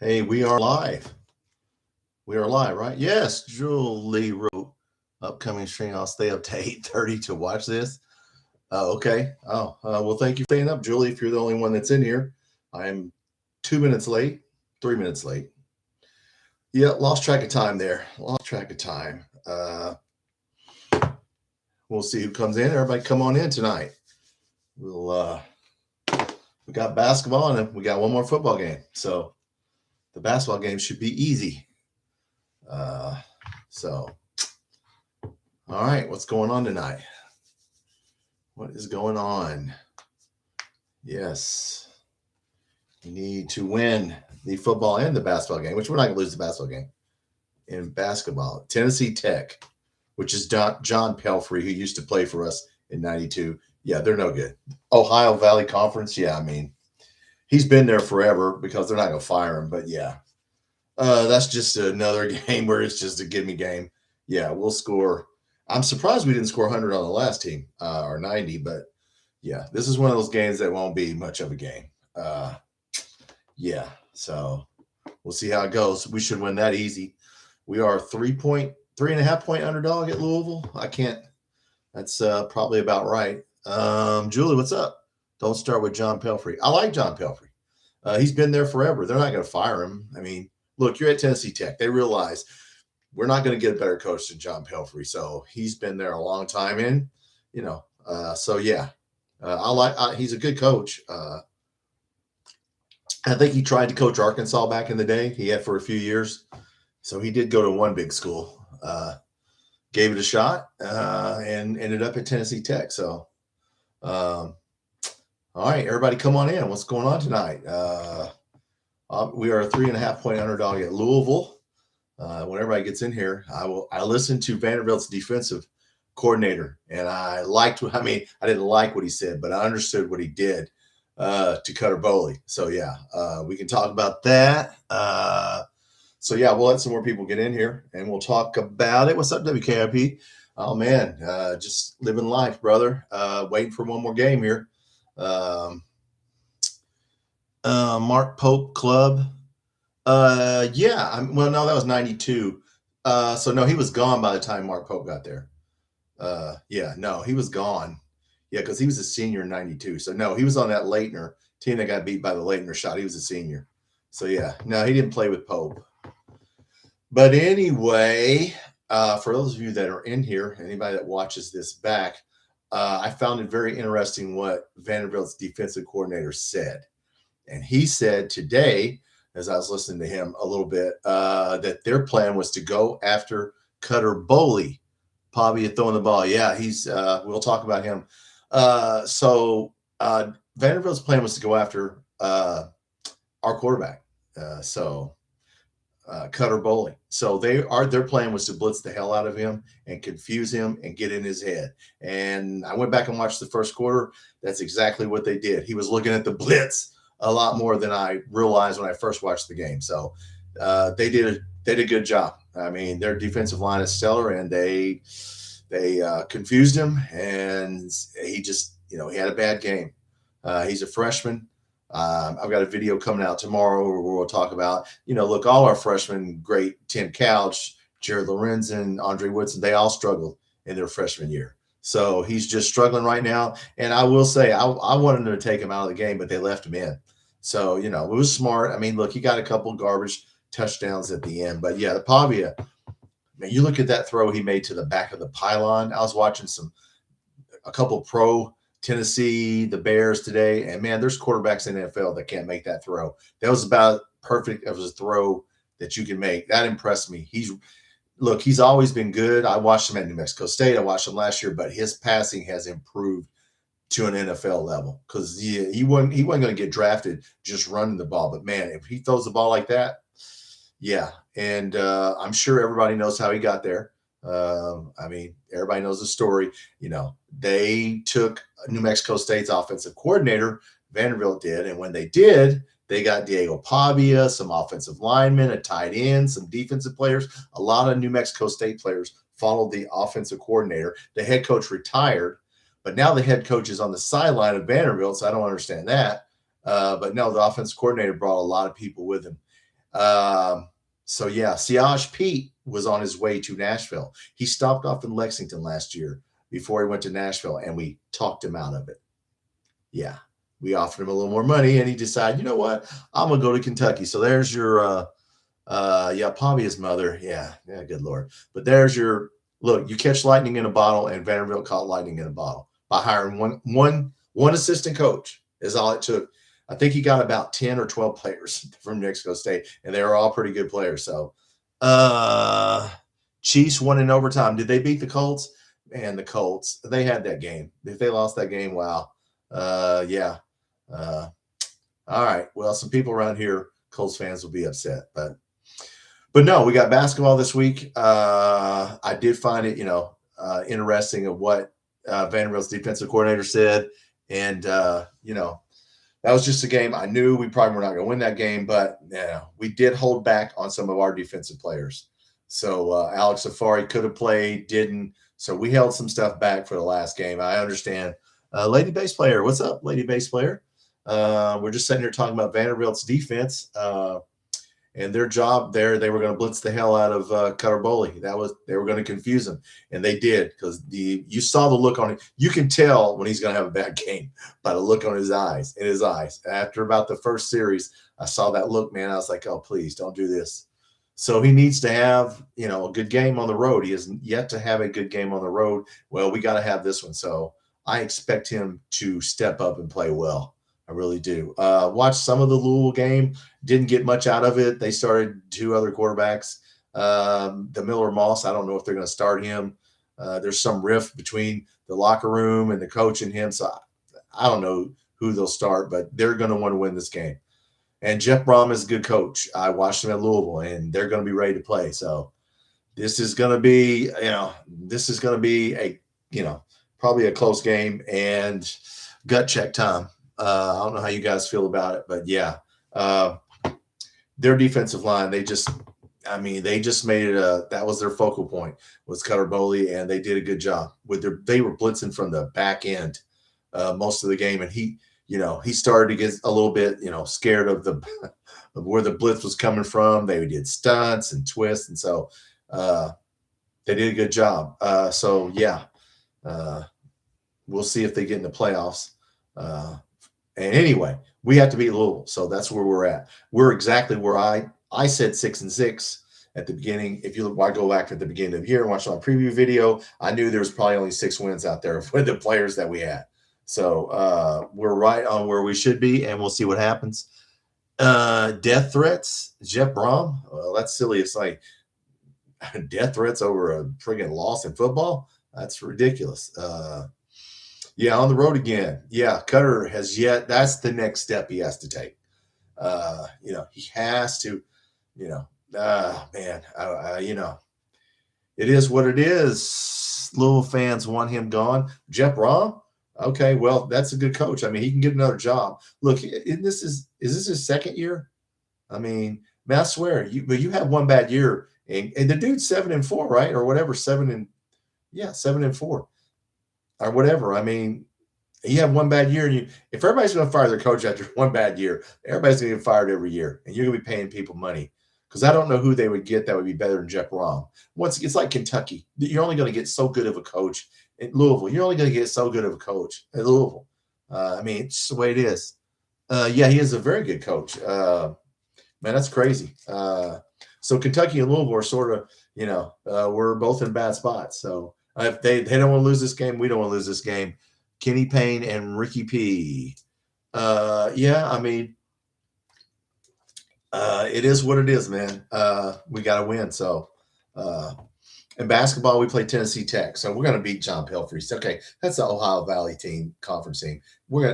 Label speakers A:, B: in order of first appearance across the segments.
A: Hey, we are live. We are live, right? Yes, Julie wrote upcoming stream. I'll stay up to 8:30 to watch this. Okay. Well, thank you for staying up, Julie. If you're the only one that's in here, I'm 2 minutes late, 3 minutes late. Yeah, lost track of time there. Lost track of time. We'll see who comes in. Everybody come on in tonight. We got basketball and we got one more football game. So the basketball game should be easy. All right, what's going on tonight? What is going on? Yes, you need to win the football and the basketball game, which we're not going to lose the basketball game. In basketball, Tennessee Tech, which is John Pelfrey, who used to play for us in '92. Yeah, they're no good. Ohio Valley Conference, yeah, I mean, he's been there forever because they're not going to fire him, but yeah. That's just another game where it's just a give-me game. Yeah, we'll score. I'm surprised we didn't score 100 on the last team or 90, but yeah, this is one of those games that won't be much of a game. Yeah, so we'll see how it goes. We should win that easy. We are 3.5 point underdog at Louisville. That's probably about right. Julie, what's up? Don't start with John Pelfrey. I like John Pelfrey. He's been there forever. They're not going to fire him. I mean, look, you're at Tennessee Tech. They realize we're not going to get a better coach than John Pelfrey. So he's been there a long time in, so yeah, he's a good coach. I think he tried to coach Arkansas back in the day. He had for a few years. So he did go to one big school, gave it a shot, and ended up at Tennessee Tech. So, all right, everybody come on in. What's going on tonight? We are a 3.5 point underdog at Louisville. When everybody gets in here, I listened to Vanderbilt's defensive coordinator, and I didn't like what he said, but I understood what he did to Cutter Boley. So yeah, we can talk about that. So yeah, we'll let some more people get in here, and we'll talk about it. What's up, WKIP? Oh man, just living life, brother. Waiting for one more game here. Mark Pope Club. No, that was 92. So no, he was gone by the time Mark Pope got there. No, he was gone. Yeah, because he was a senior in 92. So no, he was on that Leitner team that got beat by the Leitner shot. He was a senior. So yeah, no, he didn't play with Pope. But anyway, for those of you that are in here, anybody that watches this back, I found it very interesting what Vanderbilt's defensive coordinator said. And he said today, as I was listening to him a little bit, that their plan was to go after Cutter Boley. Pavia throwing the ball. Yeah, we'll talk about him. So Vanderbilt's plan was to go after our quarterback. Cutter Boley. So their plan was to blitz the hell out of him and confuse him and get in his head. And I went back and watched the first quarter. That's exactly what they did. He was looking at the blitz a lot more than I realized when I first watched the game. So they did a good job. I mean, their defensive line is stellar, and they confused him, and he just, he had a bad game. He's a freshman. I've got a video coming out tomorrow where we'll talk about, look, all our freshmen, great Tim Couch, Jared Lorenzen, Andre Woodson, they all struggled in their freshman year. So he's just struggling right now. And I will say, I wanted them to take him out of the game, but they left him in. So, it was smart. I mean, look, he got a couple garbage touchdowns at the end. But, yeah, the Pavia, man, you look at that throw he made to the back of the pylon. I was watching a couple pro Tennessee, the Bears today, and, man, there's quarterbacks in the NFL that can't make that throw. That was about perfect. It was a throw that you can make. That impressed me. He's always been good. I watched him at New Mexico State. I watched him last year, but his passing has improved to an NFL level because he wasn't going to get drafted just running the ball. But, man, if he throws the ball like that, yeah. And I'm sure everybody knows how he got there. I mean, everybody knows the story. They took New Mexico State's offensive coordinator, Vanderbilt did, and when they did, they got Diego Pavia, some offensive linemen, a tight end, some defensive players. A lot of New Mexico State players followed the offensive coordinator. The head coach retired, but now the head coach is on the sideline of Vanderbilt, so I don't understand that. But no, the offensive coordinator brought a lot of people with him. So yeah, Siage Pete was on his way to Nashville. He stopped off in Lexington last year before he went to Nashville, and we talked him out of it. Yeah, we offered him a little more money, and he decided, you know what, I'm gonna go to Kentucky. So there's your yeah, probably his mother. Yeah, good Lord. But there's your look, you catch lightning in a bottle, and Vanderbilt caught lightning in a bottle by hiring one assistant coach is all it took. I think he got about 10 or 12 players from New Mexico State, and they were all pretty good players. So Chiefs won in overtime. Did they beat the Colts? Man, the Colts, they had that game. If they lost that game, wow. Yeah. All right. Well, some people around here, Colts fans, will be upset, but no, we got basketball this week. I did find it, interesting of what Vanderbilt's defensive coordinator said. And, that was just a game. I knew we probably were not going to win that game, but we did hold back on some of our defensive players. So Alex Safari could have played, didn't. So we held some stuff back for the last game. I understand. Lady Bass Player, what's up, Lady Bass Player? We're just sitting here talking about Vanderbilt's defense. And their job there, they were going to blitz the hell out of Cutter Boley. They were going to confuse him, and they did, because you saw the look on it. You can tell when he's going to have a bad game by the look on his eyes. After about the first series, I saw that look, man. I was like, oh, please don't do this. So he needs to have a good game on the road. He has yet to have a good game on the road. Well, we got to have this one. So I expect him to step up and play well. I really do. Watched some of the Louisville game. Didn't get much out of it. They started two other quarterbacks. The Miller Moss, I don't know if they're going to start him. There's some rift between the locker room and the coach and him. So I don't know who they'll start, but they're going to want to win this game. And Jeff Brom is a good coach. I watched him at Louisville, and they're going to be ready to play. So this is going to be, probably a close game and gut check time. I don't know how you guys feel about it, but yeah, their defensive line, they just made it that was their focal point, was Cutter Boley, and they did a good job they were blitzing from the back end most of the game, and he started to get a little bit, scared of of where the blitz was coming from. They did stunts and twists, and so they did a good job. So yeah, we'll see if they get in the playoffs. And anyway, we have to beat Louisville, so that's where we're at. We're exactly where I said 6-6 at the beginning. If you go back at the beginning of the year and watch my preview video, I knew there was probably only 6 wins out there with the players that we had. So we're right on where we should be, and we'll see what happens. Death threats, Jeff Brom. Well, that's silly. It's like death threats over a friggin' loss in football. That's ridiculous. Yeah, on the road again. Yeah, Cutter has yet. That's the next step he has to take. He has to, man, it is what it is. Louisville fans want him gone. Jeff Brom? Okay, well, that's a good coach. I mean, he can get another job. Look, is this his second year? I mean, I swear, you have one bad year, and the dude's 7-4, right? Or whatever, 7-4. Or whatever. I mean, you have one bad year, and if everybody's going to fire their coach after one bad year, everybody's going to get fired every year, and you're going to be paying people money, because I don't know who they would get that would be better than Jeff Brom. It's like Kentucky. You're only going to get so good of a coach in Louisville. You're only going to get so good of a coach at Louisville. It's the way it is. Yeah, he is a very good coach. Man, that's crazy. So Kentucky and Louisville are sort of, we're both in bad spots. So if they don't want to lose this game, we don't want to lose this game. Kenny Payne and Ricky P. Yeah, it is what it is, man. We got to win. So in basketball, we play Tennessee Tech. So we're going to beat John Pelfrey. Okay, that's the Ohio Valley team, conference team.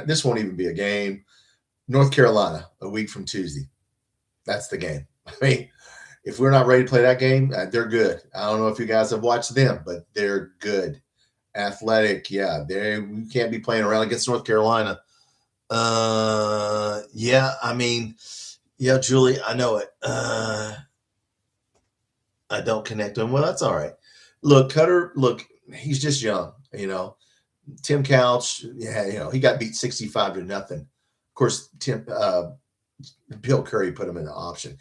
A: This won't even be a game. North Carolina, a week from Tuesday. That's the game. If we're not ready to play that game, they're good. I don't know if you guys have watched them, but they're good. Athletic, yeah. We can't be playing around against North Carolina. Yeah, Julie, I know it. I don't connect to him. Well, that's all right. Look, Cutter, he's just young, Tim Couch, he got beat 65-0. Of course, Bill Curry put him in the option.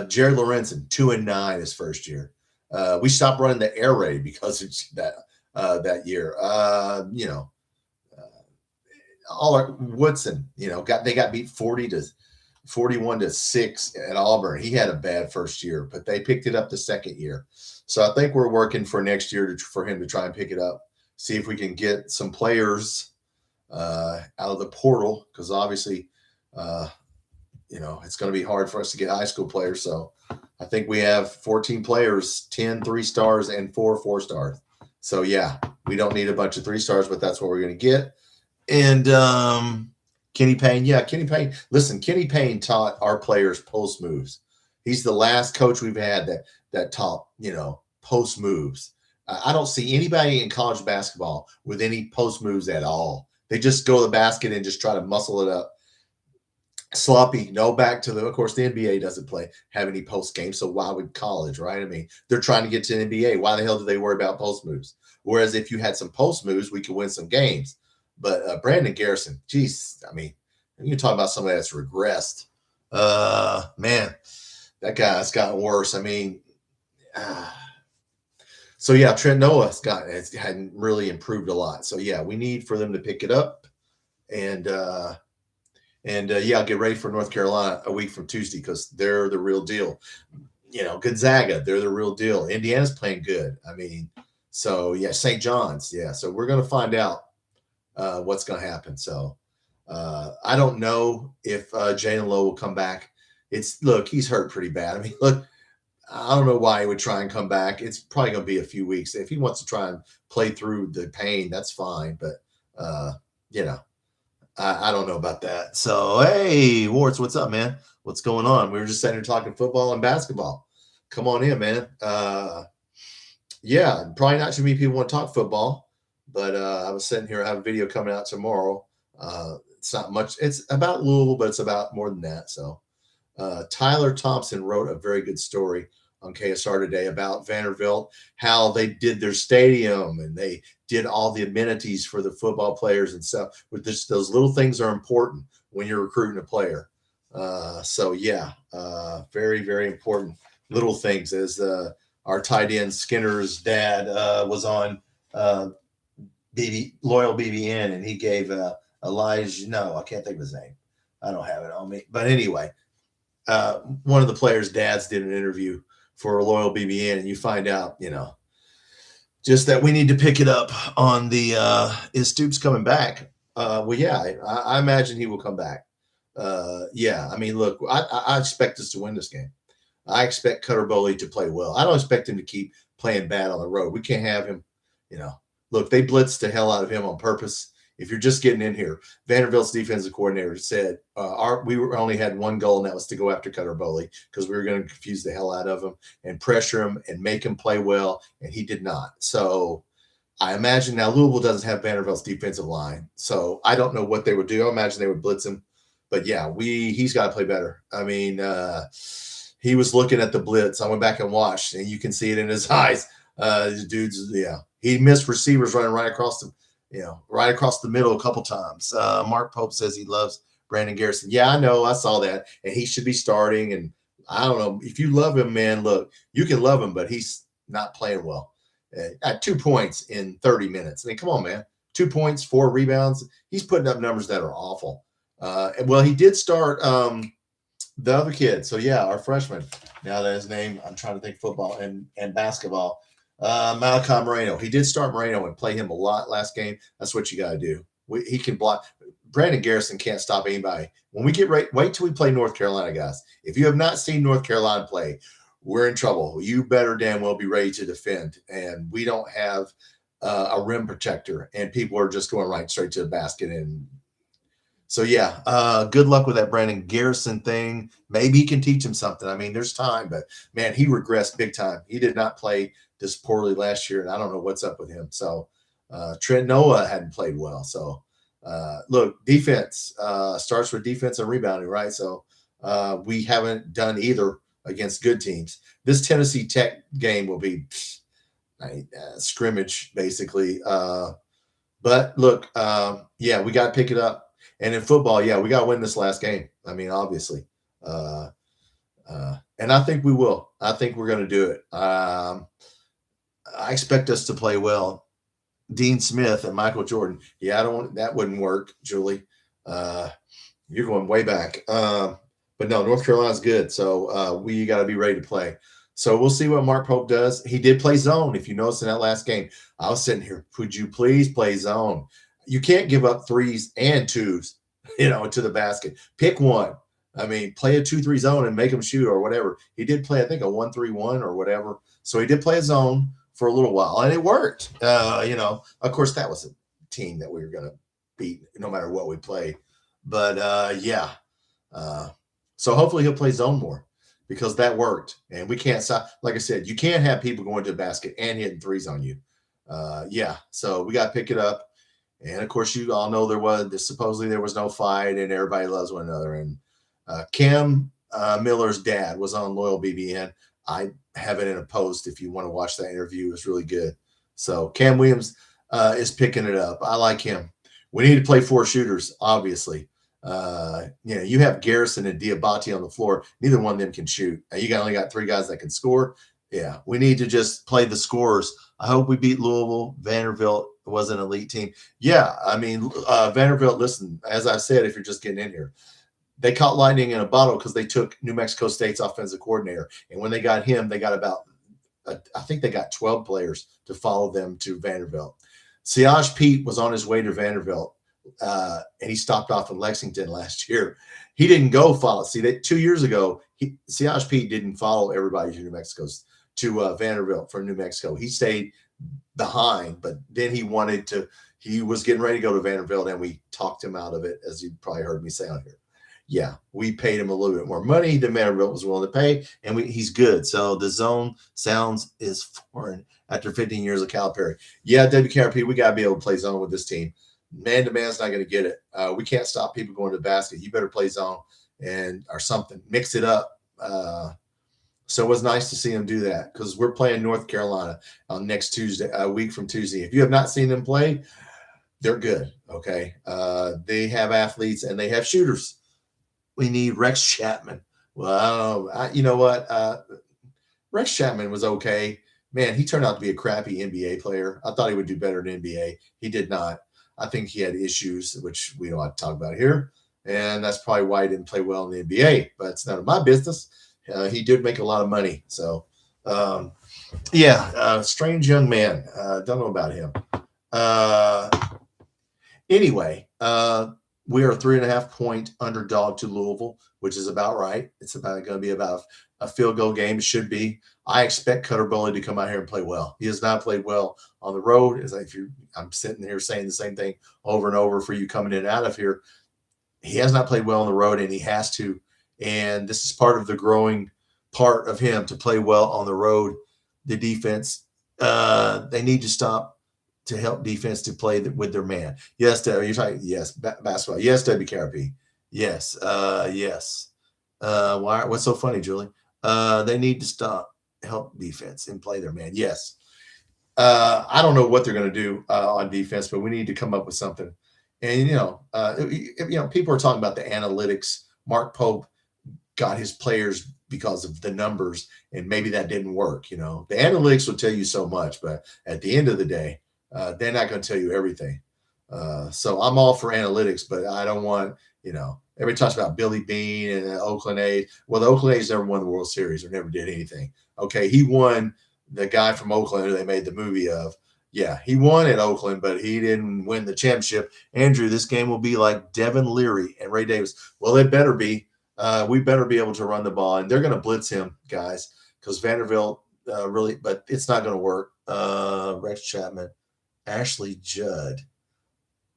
A: Jared Lorenzen, 2-9 his first year. We stopped running the air raid because of that year. All our Woodson, they got beat 41-6 at Auburn. He had a bad first year, but they picked it up the second year. So I think we're working for next year for him to try and pick it up. See if we can get some players out of the portal, because obviously, it's going to be hard for us to get high school players. So I think we have 14 players, 10 3-stars and 4 4-stars. So yeah, we don't need a bunch of 3-stars, but that's what we're going to get. And Kenny Payne. Yeah, Kenny Payne. Listen, Kenny Payne taught our players post moves. He's the last coach we've had that taught, post moves. I don't see anybody in college basketball with any post moves at all. They just go to the basket and just try to muscle it up. Sloppy. No, back to of course, the NBA doesn't have any post game. So why would college, right? I mean, they're trying to get to the NBA. Why the hell do they worry about post moves? Whereas if you had some post moves, we could win some games. But Brandon Garrison, geez, I mean, you talk about somebody that's regressed. Man, that guy's gotten worse. I mean, so yeah, Trent Noah hadn't really improved a lot. So yeah, we need for them to pick it up, and get ready for North Carolina a week from Tuesday, because they're the real deal. Gonzaga, they're the real deal. Indiana's playing good. I mean, so yeah, St. John's, yeah. So we're going to find out what's going to happen. So I don't know if Jalen Lowe will come back. He's hurt pretty bad. I mean, look, I don't know why he would try and come back. It's probably going to be a few weeks. If he wants to try and play through the pain, that's fine. But, I don't know about that. So, hey, Warts, what's up, man? What's going on? We were just sitting here talking football and basketball. Come on in, man. Yeah, probably not too many people want to talk football, but I was sitting here. I have a video coming out tomorrow. It's not much. It's about Louisville, but it's about more than that. So Tyler Thompson wrote a very good story on KSR today about Vanderbilt, how they did their stadium and they did all the amenities for the football players and stuff. With those little things are important when you're recruiting a player. So yeah, very, very important little things. As our tight end Skinner's dad was on Loyal BBN, and he gave Elijah. No, I can't think of his name. I don't have it on me. But anyway, one of the players' dads did an interview for Loyal BBN, and you find out, just that we need to pick it up on the is Stoops coming back? Well, yeah, I imagine he will come back. Yeah, I mean, look, I expect us to win this game. I expect Cutter Boley to play well. I don't expect him to keep playing bad on the road. We can't have him, Look, they blitzed the hell out of him on purpose. If you're just getting in here, Vanderbilt's defensive coordinator said we only had one goal, and that was to go after Cutter Boley, because we were going to confuse the hell out of him and pressure him and make him play well, and he did not. So I imagine now Louisville doesn't have Vanderbilt's defensive line, so I don't know what they would do. I imagine they would blitz him, but yeah, he's got to play better. I mean, he was looking at the blitz. I went back and watched, and you can see it in his eyes. The dude's, he missed receivers running right across him. Right across the middle a couple times. Mark Pope says he loves Brandon Garrison. Yeah, I know. I saw that. And he should be starting. And I don't know. If you love him, man, look, you can love him, but he's not playing well. At 2 points in 30 minutes. I mean, come on, man. 2 points, 4 rebounds. He's putting up numbers that are awful. Well, he did start the other kid. So, yeah, our freshman. Now that his name, I'm trying to think football and basketball. Malachi Moreno. He did start Moreno and play him a lot last game. That's what you got to do. He can block. Brandon Garrison can't stop anybody. When we get ready, wait till we play North Carolina, guys. If you have not seen North Carolina play, we're in trouble. You better damn well be ready to defend. And we don't have a rim protector, and people are just going right straight to the basket. And so, yeah, good luck with that Brandon Garrison thing. Maybe he can teach him something. I mean, there's time, but man, he regressed big time. He did not play this poorly last year, and I don't know what's up with him. So Trent Noah hadn't played well. So look, defense starts with defense and rebounding, right? So we haven't done either against good teams. This Tennessee Tech game will be scrimmage, basically. But look, yeah, we got to pick it up. And in football, yeah, we got to win this last game. I mean, obviously. And I think we will. I think we're going to do it. I expect us to play well. Dean Smith and Michael Jordan. Yeah, I don't. That wouldn't work, Julie. Uh, you're going way back. But no, North Carolina's good. So we got to be ready to play. So we'll see what Mark Pope does. He did play zone. If you notice in that last game, I was sitting here. Would you please play zone? You can't give up threes and twos, to the basket. Pick one. I mean, play a 2-3 zone and make them shoot or whatever. He did play, I think, a 1-3-1 or whatever. So he did play a zone for a little while, and it worked. Of course, that was a team that we were going to beat no matter what we played. But yeah. So hopefully he'll play zone more because that worked. And we can't stop. Like I said, you can't have people going to the basket and hitting threes on you. Yeah. So we got to pick it up. And of course, you all know supposedly there was no fight and everybody loves one another. And Cam Miller's dad was on Loyal BBN. I have it in a post if you want to watch that interview. It's really good. So Cam Williams is picking it up. I like him. We need to play 4 shooters, obviously. You have Garrison and Diabate on the floor. Neither one of them can shoot. You only got 3 guys that can score. Yeah, we need to just play the scorers. I hope we beat Louisville. Vanderbilt was an elite team. Yeah, I mean, Vanderbilt, listen, as I said, if you're just getting in here, they caught lightning in a bottle because they took New Mexico State's offensive coordinator. And when they got him, they got I think they got 12 players to follow them to Vanderbilt. Siaj Pete was on his way to Vanderbilt, and he stopped off in Lexington last year. He didn't go follow. See, 2 years ago, Siaj Pete didn't follow everybody to Vanderbilt from New Mexico. He stayed behind, but then he was getting ready to go to Vanderbilt, and we talked him out of it, as you probably heard me say on here. Yeah, we paid him a little bit more money than Vanderbilt was willing to pay, and he's good. So the zone is foreign after 15 years of Calipari. Yeah, WKRP, we got to be able to play zone with this team. Man-to-man's not going to get it. We can't stop people going to the basket. You better play zone or something. Mix it up. So it was nice to see them do that because we're playing North Carolina on next Tuesday, a week from Tuesday. If you have not seen them play, they're good, okay? They have athletes and they have shooters. We need Rex Chapman. Well, you know what? Rex Chapman was okay. Man, he turned out to be a crappy NBA player. I thought he would do better in NBA. He did not. I think he had issues, which we don't have to talk about here. And that's probably why he didn't play well in the NBA. But it's none of my business. He did make a lot of money. So, strange young man. Don't know about him. Anyway, we are a 3.5-point underdog to Louisville, which is about right. It's going to be about a field goal game. It should be. I expect Cutter Boley to come out here and play well. He has not played well on the road. I'm sitting here saying the same thing over and over for you coming in and out of here. He has not played well on the road, and he has to. And this is part of the growing part of him to play well on the road. The defense, they need to stop to help defense to play with their man. Yes, you're talking. Yes, basketball. Yes, WKRP. Yes, yes. What's so funny, Julie? They need to stop, help defense, and play their man. Yes. I don't know what they're going to do on defense, but we need to come up with something. And people are talking about the analytics. Mark Pope got his players because of the numbers, and maybe that didn't work. The analytics will tell you so much, but at the end of the day, they're not going to tell you everything. So I'm all for analytics, but I don't want, everybody talks about Billy Bean and Oakland A's. Well, the Oakland A's never won the World Series or never did anything. Okay, he won. The guy from Oakland who they made the movie of. Yeah, he won at Oakland, but he didn't win the championship. Andrew, this game will be like Devin Leary and Ray Davis. Well, it better be. We better be able to run the ball, and they're going to blitz him, guys, because Vanderbilt really, but it's not going to work. Rex Chapman, Ashley Judd.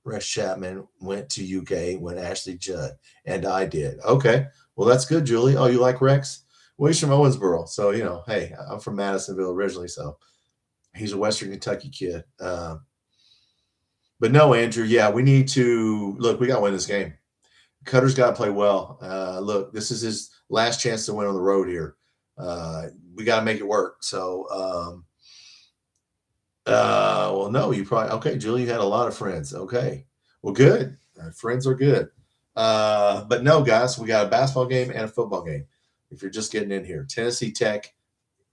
A: Rex Chapman went to UK when Ashley Judd, and I did. Okay, well, that's good, Julie. Oh, you like Rex? Well, he's from Owensboro, so, hey, I'm from Madisonville originally, so he's a Western Kentucky kid. But no, Andrew, yeah, we need to – look, we got to win this game. Cutter's got to play well. Look, this is his last chance to win on the road here. We got to make it work. So, well, no, you probably – okay, Julie, you had a lot of friends. Okay. Well, good. Friends are good. But no, guys, we got a basketball game and a football game. If you're just getting in here, Tennessee Tech,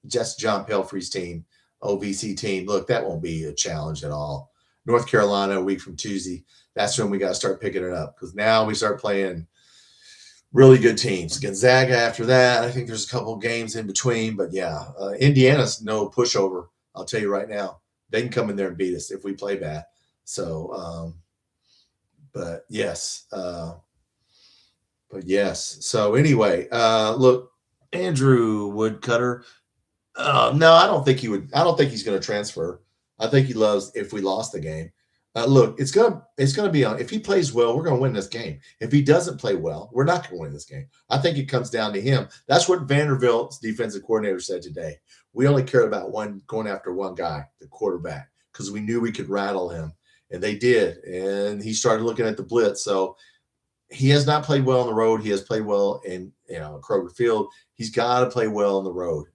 A: just John Pelfrey's team, OVC team. Look, that won't be a challenge at all. North Carolina a week from Tuesday. That's when we got to start picking it up, because now we start playing really good teams. Gonzaga after that. I think there's a couple games in between, but yeah, Indiana's no pushover. I'll tell you right now, they can come in there and beat us if we play bad. So, but yes, So anyway, look, Andrew Woodcutter. No, I don't think he would. I don't think he's going to transfer. I think he loves if we lost the game. Look, it's gonna be on. If he plays well, we're gonna win this game. If he doesn't play well, we're not gonna win this game. I think it comes down to him. That's what Vanderbilt's defensive coordinator said today. We only cared about going after one guy, the quarterback, because we knew we could rattle him, and they did. And he started looking at the blitz. So he has not played well on the road. He has played well in Kroger Field. He's got to play well on the road.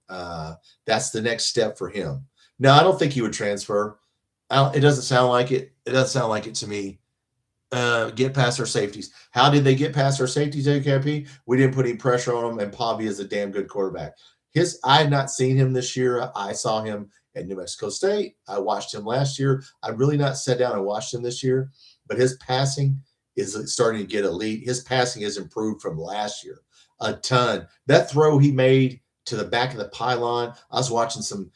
A: That's the next step for him. No, I don't think he would transfer. It doesn't sound like it. It doesn't sound like it to me. Get past our safeties. How did they get past our safeties, AKP? We didn't put any pressure on him, and Pavi is a damn good quarterback. I had not seen him this year. I saw him at New Mexico State. I watched him last year. I really not sat down and watched him this year, but his passing is starting to get elite. His passing has improved from last year a ton. That throw he made to the back of the pylon, I was watching some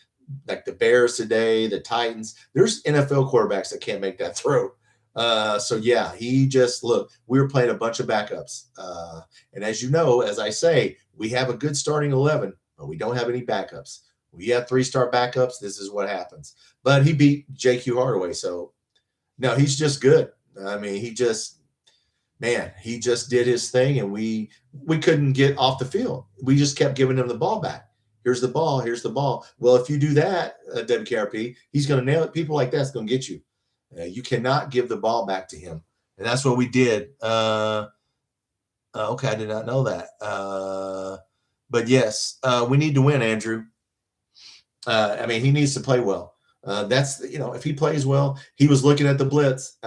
A: like the Bears today, the Titans. There's NFL quarterbacks that can't make that throw. So yeah, we were playing a bunch of backups. And as you know, as I say, we have a good starting 11, but we don't have any backups. We have 3-star backups. This is what happens. But he beat JQ Hardaway. So no, he's just good. I mean, he just did his thing, and we couldn't get off the field. We just kept giving him the ball back. Here's the ball. Here's the ball. Well, if you do that, WKRP, he's going to nail it. People like that's going to get you. You cannot give the ball back to him. And that's what we did. Okay, I did not know that. But yes, we need to win, Andrew. I mean, he needs to play well. If he plays well, he was looking at the blitz.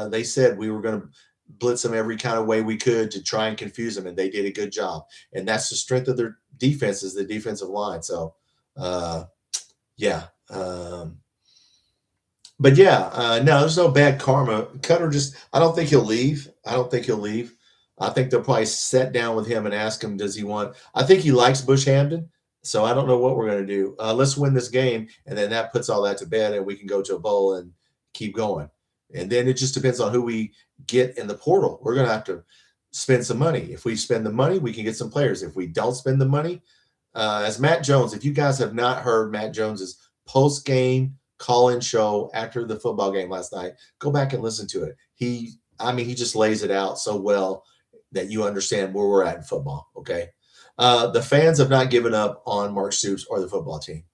A: They said we were going to blitz them every kind of way we could to try and confuse them, and they did a good job. And that's the strength of their defense, is the defensive line. So, yeah. But yeah, no, there's no bad karma. Cutter I don't think he'll leave. I think they'll probably sit down with him and ask him, does he want – I think he likes Bush Hamden, so I don't know what we're going to do. Let's win this game, and then that puts all that to bed, and we can go to a bowl and keep going. And then it just depends on who we get in the portal. We're going to have to spend some money. If we spend the money, we can get some players. If we don't spend the money, as Matt Jones, if you guys have not heard Matt Jones's post-game call-in show after the football game last night, go back and listen to it. He just lays it out so well that you understand where we're at in football, okay? The fans have not given up on Mark Stoops or the football team.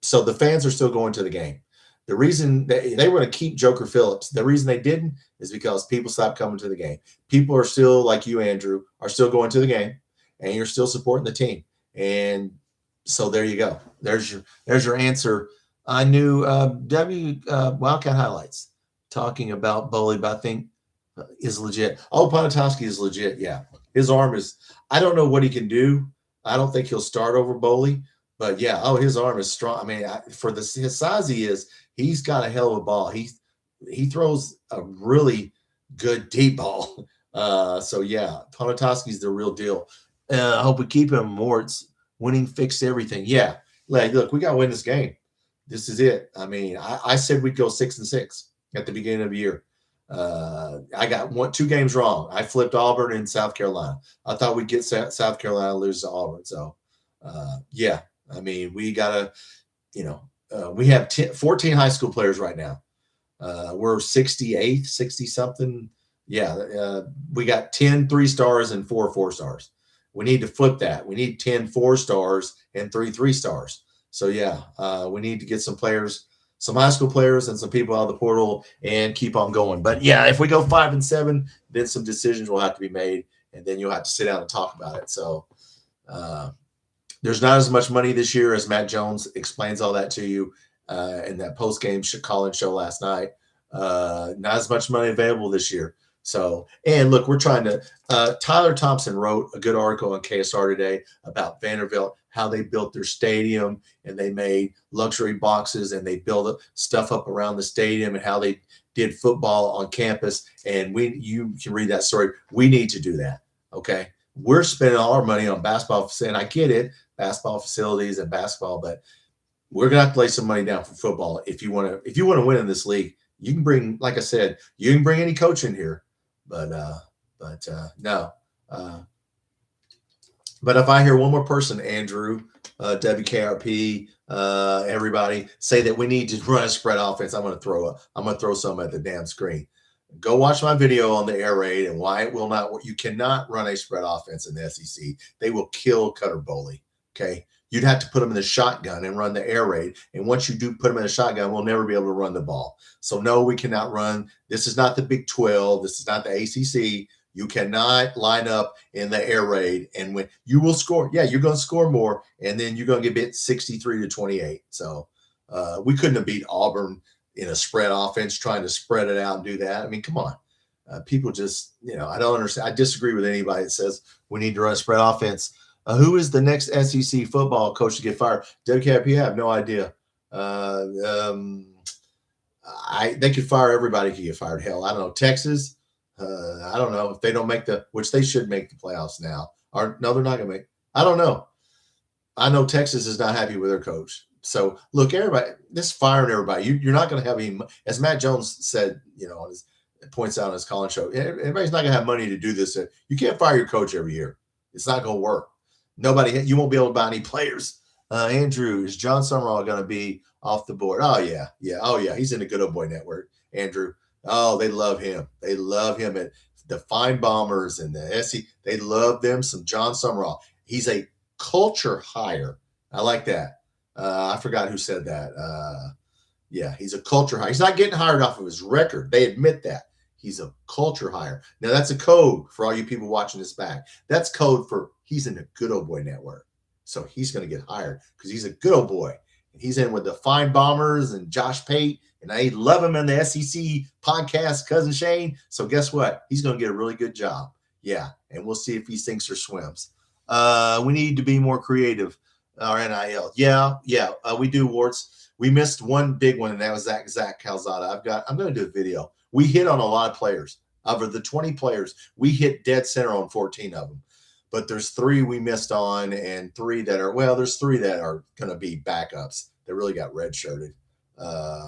A: So the fans are still going to the game. The reason they were going to keep Joker Phillips, the reason they didn't is because people stopped coming to the game. People are still, like you, Andrew, are still going to the game, and you're still supporting the team. And so there you go. There's your answer. I knew Wildcat Highlights talking about Boley, but I think is legit. Oh, Ponatoski is legit. Yeah. His arm is – I don't know what he can do. I don't think he'll start over Boley. But, yeah, his arm is strong. I mean, for his size he is, he's got a hell of a ball. He throws a really good deep ball. So, yeah, Ponatoski's the real deal. I hope we keep him. Mort's winning fixed everything. Yeah. Look, we got to win this game. This is it. I mean, I said we'd go 6-6 at the beginning of the year. I got 2 games wrong. I flipped Auburn and South Carolina. I thought we'd get South Carolina, lose to Auburn. So, yeah. I mean, we got to, we have 14 high school players right now. We're 68, 60-something. Yeah, we got 10 3-stars and 4 4-stars. We need to flip that. We need 10 4-stars and 3 3-stars. So, yeah, we need to get some players, some high school players and some people out of the portal and keep on going. But, yeah, if we go 5-7, then some decisions will have to be made, and then you'll have to sit down and talk about it. So, there's not as much money this year, as Matt Jones explains all that to you in that post-game call-in show last night. Not as much money available this year. So, and look, we're trying to, Tyler Thompson wrote a good article on KSR today about Vanderbilt, how they built their stadium and they made luxury boxes and they built stuff up around the stadium and how they did football on campus. And you can read that story. We need to do that. Okay. We're spending all our money on basketball. And I get it, basketball facilities and basketball, but we're going to have to lay some money down for football. If you want to win in this league, you can bring, like I said, you can bring any coach in here. But no. But if I hear one more person, Andrew, WKRP, everybody say that we need to run a spread offense, I'm going to throw some at the damn screen. Go watch my video on the air raid and why it will not work. You cannot run a spread offense in the SEC. They will kill Cutter Boley. Okay. You'd have to put them in the shotgun and run the air raid. And once you do put them in a shotgun, we'll never be able to run the ball. So no, we cannot run. This is not the Big 12. This is not the ACC. You cannot line up in the air raid. And when you will score, yeah, you're going to score more. And then you're going to get bit 63-28. So we couldn't have beat Auburn in a spread offense, trying to spread it out and do that. I mean, come on. People just, I don't understand. I disagree with anybody that says we need to run a spread offense. Who is the next SEC football coach to get fired? WKP, I have no idea. They could fire everybody. Could get fired. Hell, I don't know. Texas. I don't know if they don't make which they should make the playoffs now. No, they're not going to make. I don't know. I know Texas is not happy with their coach. So look, everybody, this firing everybody. You're not going to have any. As Matt Jones said, points out on his Collins show, everybody's not going to have money to do this. You can't fire your coach every year. It's not going to work. You won't be able to buy any players. Andrew, is John Summerall going to be off the board? Oh, yeah. Oh, yeah. He's in the Good Old Boy Network, Andrew. Oh, they love him. They love him at the Fine Bombers and the SC. They love them some John Summerall. He's a culture hire. I like that. I forgot who said that. Yeah, he's a culture hire. He's not getting hired off of his record. They admit that. He's a culture hire. Now, that's a code for all you people watching this back. That's code for he's in the Good Old Boy Network. So he's going to get hired because he's a good old boy. And he's in with the Fine Bombers and Josh Pate. And I love him in the SEC podcast, Cousin Shane. So guess what? He's going to get a really good job. Yeah. And we'll see if he sinks or swims. We need to be more creative. Our NIL. Yeah. We do, Warts. We missed one big one, and that was Zach Calzada. I'm going to do a video. We hit on a lot of players. Of the 20 players, we hit dead center on 14 of them. But there's 3 we missed on and 3 that are, there's 3 that are going to be backups that really got redshirted.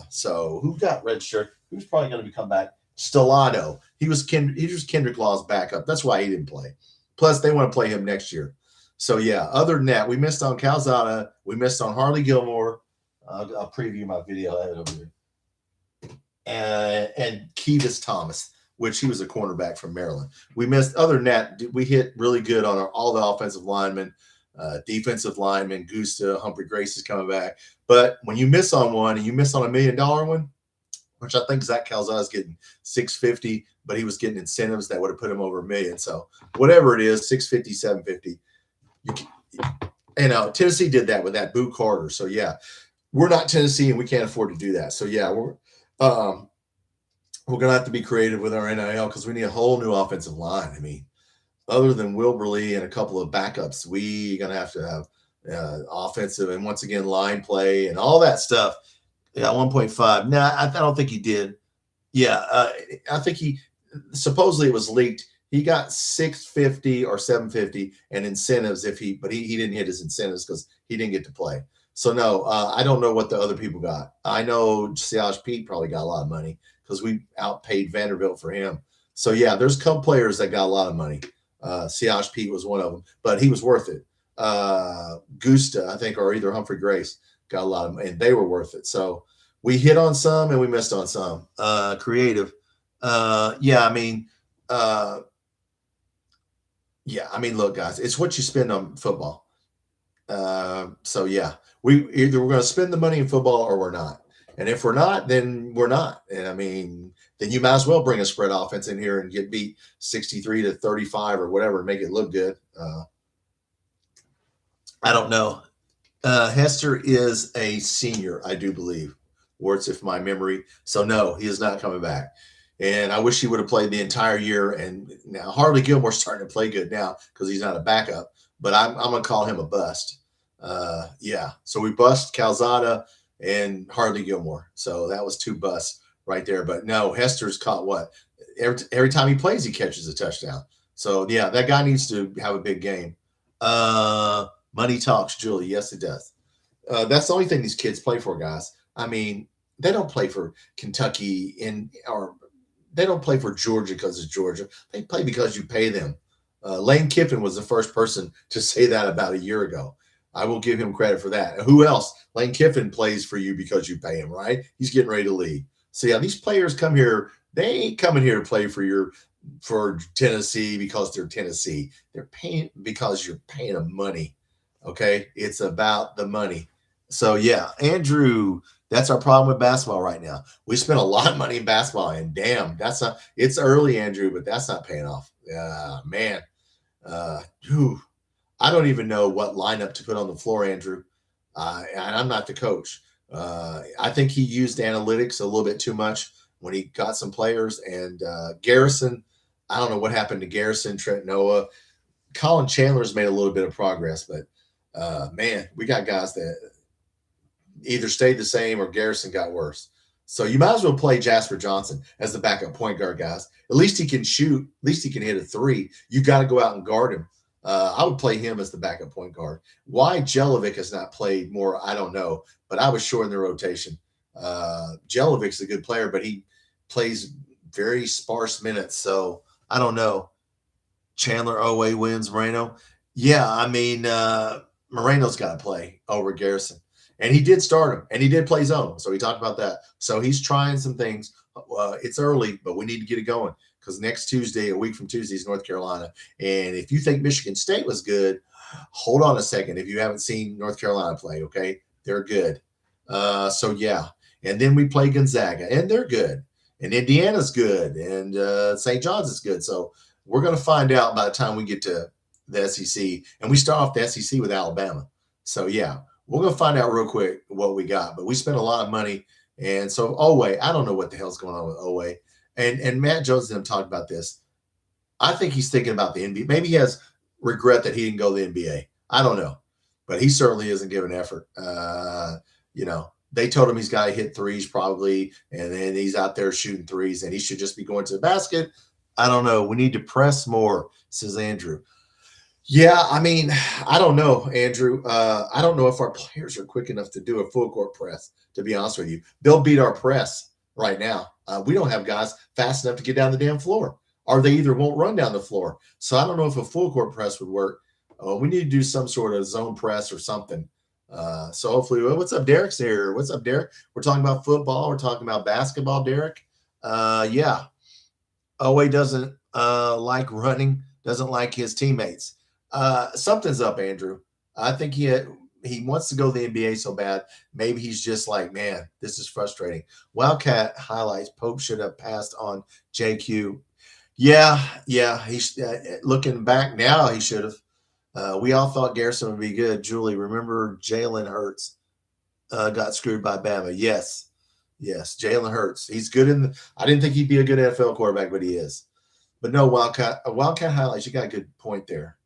A: So who got redshirt? Who's probably going to come back? Stellato. He was Kendrick Law's backup. That's why he didn't play. Plus, they want to play him next year. So, yeah, other than that, we missed on Calzada. We missed on Harley Gilmore. I'll preview my video. I have it over here. And Kevis Thomas, which he was a cornerback from Maryland. We missed. Other than that, we hit really good on all the offensive linemen, defensive linemen. Gusta, Humphrey Grace is coming back. But when you miss on one and you miss on $1 million one, which I think Zach Calzada is getting $650, but he was getting incentives that would have put him over $1 million. So whatever it is, $650, $750. Tennessee did that with that Boo Carter. So yeah, we're not Tennessee and we can't afford to do that. So yeah, we're going to have to be creative with our NIL because we need a whole new offensive line. I mean, other than Wilberly and a couple of backups, we're going to have offensive and once again line play and all that stuff. Yeah, 1.5. No, I don't think he did. Yeah, I think supposedly it was leaked. He got $650 or $750 and incentives but he didn't hit his incentives because he didn't get to play. So no, I don't know what the other people got. I know Siaj Pete probably got a lot of money because we outpaid Vanderbilt for him. So yeah, there's a couple players that got a lot of money. Siaj Pete was one of them, but he was worth it. Gusta, I think, or either Humphrey Grace got a lot of money, and they were worth it. So we hit on some and we missed on some. Creative. Look, guys, it's what you spend on football. So yeah, we're going to spend the money in football or we're not. And if we're not, then we're not. And then you might as well bring a spread offense in here and get beat 63-35 or whatever and make it look good. I don't know. Hester is a senior, I do believe. Warts, if my memory. So no, he is not coming back. And I wish he would have played the entire year. And now Harley Gilmore's starting to play good now because he's not a backup. But I'm going to call him a bust. Yeah. So we bust Calzada and Harley Gilmore. So that was 2 busts right there. But no, Hester's caught what? Every time he plays, he catches a touchdown. So yeah, that guy needs to have a big game. Money talks, Julie. Yes, it does. That's the only thing these kids play for, guys. I mean, they don't play for Kentucky or they don't play for Georgia because it's Georgia. They play because you pay them. Lane Kiffin was the first person to say that about a year ago. I will give him credit for that. Who else? Lane Kiffin plays for you because you pay him, right? He's getting ready to leave. So yeah, these players come here. They ain't coming here to play for Tennessee because they're Tennessee. They're paying because you're paying them money. Okay, it's about the money. So yeah, Andrew, that's our problem with basketball right now. We spent a lot of money in basketball, and damn, that's not. It's early, Andrew, but that's not paying off. Man, whew, I don't even know what lineup to put on the floor, Andrew. And I'm not the coach. I think he used analytics a little bit too much when he got some players. And Garrison, I don't know what happened to Garrison, Trent Noah. Colin Chandler's made a little bit of progress, but man, we got guys that either stayed the same or Garrison got worse. So you might as well play Jasper Johnson as the backup point guard, guys. At least he can shoot. At least he can hit a 3. You got to go out and guard him. I would play him as the backup point guard. Why Jelovic has not played more, I don't know, but I was sure in the rotation. Jelovic's a good player, but he plays very sparse minutes, so I don't know. Chandler, Owe, Williams, Moreno. Yeah, I mean, Moreno's got to play over Garrison. And he did start him, and he did play zone, so he talked about that. So he's trying some things. It's early, but we need to get it going because next Tuesday, a week from Tuesday, is North Carolina. And if you think Michigan State was good, hold on a second. If you haven't seen North Carolina play, okay, they're good. So yeah, and then we play Gonzaga, and they're good, and Indiana's good, and St. John's is good. So we're going to find out by the time we get to the SEC, and we start off the SEC with Alabama. So yeah, we're going to find out real quick what we got. But we spent a lot of money, and so Owe, I don't know what the hell's going on with Owe. And Matt Jones and them talked about this. I think he's thinking about the NBA. Maybe he has regret that he didn't go to the NBA. I don't know, but he certainly isn't giving effort. They told him he's got to hit 3s probably, and then he's out there shooting 3s, and he should just be going to the basket. I don't know. We need to press more, says Andrew. Yeah, I mean, I don't know, Andrew. I don't know if our players are quick enough to do a full court press, to be honest with you. They'll beat our press right now. We don't have guys fast enough to get down the damn floor, or they either won't run down the floor. So I don't know if a full court press would work. We need to do some sort of zone press or something. So hopefully, what's up, Derek's here? What's up, Derek? We're talking about football. We're talking about basketball, Derek. Yeah. Owe doesn't like running, doesn't like his teammates. Something's up, Andrew. I think he wants to go to the NBA so bad. Maybe he's just like, man, this is frustrating. Wildcat highlights. Pope should have passed on JQ. Yeah. He's looking back now. He should have. We all thought Garrison would be good. Julie, remember Jalen Hurts got screwed by Bama? Yes, Jalen Hurts. He's good I didn't think he'd be a good NFL quarterback, but he is. But no, Wildcat highlights. You got a good point there.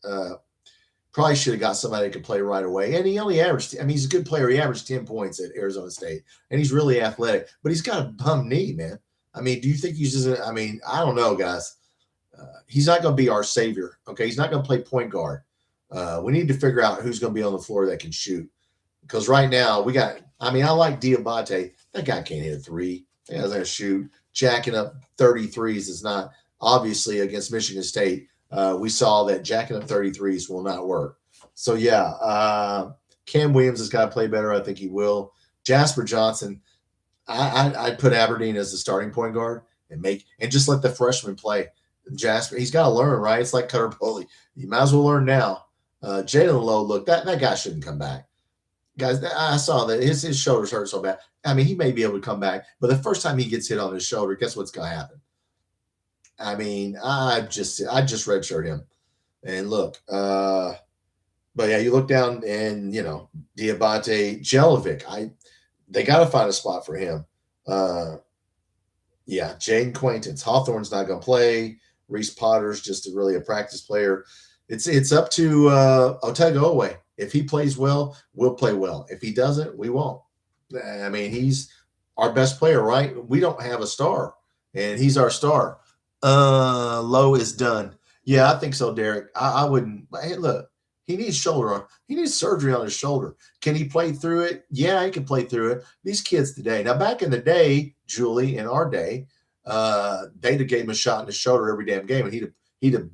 A: Probably should have got somebody that could play right away. And he only averaged, he's a good player. He averaged 10 points at Arizona State. And he's really athletic. But he's got a bum knee, man. Do you think he's just, I don't know, guys. He's not going to be our savior, okay? He's not going to play point guard. We need to figure out who's going to be on the floor that can shoot. Because right now, we got, I like Diabate. That guy can't hit a 3. That guy's going to shoot. Jacking up 33s is not, obviously, against Michigan State. We saw that jacking up 33s will not work. So, yeah, Cam Williams has got to play better. I think he will. Jasper Johnson, I'd put Aberdeen as the starting point guard and just let the freshman play. Jasper, he's got to learn, right? It's like Cutter Pulley. You might as well learn now. Jalen Lowe, look, that guy shouldn't come back. Guys, I saw that his shoulders hurt so bad. He may be able to come back, but the first time he gets hit on his shoulder, guess what's going to happen? I just redshirt him. And look, but yeah, you look down and, Diabate, Jelovic, they got to find a spot for him. Yeah, Jaden Quaintance. Hawthorne's not going to play. Reese Potter's just really a practice player. It's up to Otega Owe. If he plays well, we'll play well. If he doesn't, we won't. I mean, he's our best player, right? We don't have a star, and he's our star. Lowe is done. Yeah, I think so, Derek. I wouldn't. Hey, look, he needs shoulder. He needs surgery on his shoulder. Can he play through it? Yeah, he can play through it. These kids today. Now, back in the day, Julie, in our day, they'd have gave him a shot in the shoulder every damn game, and he'd have,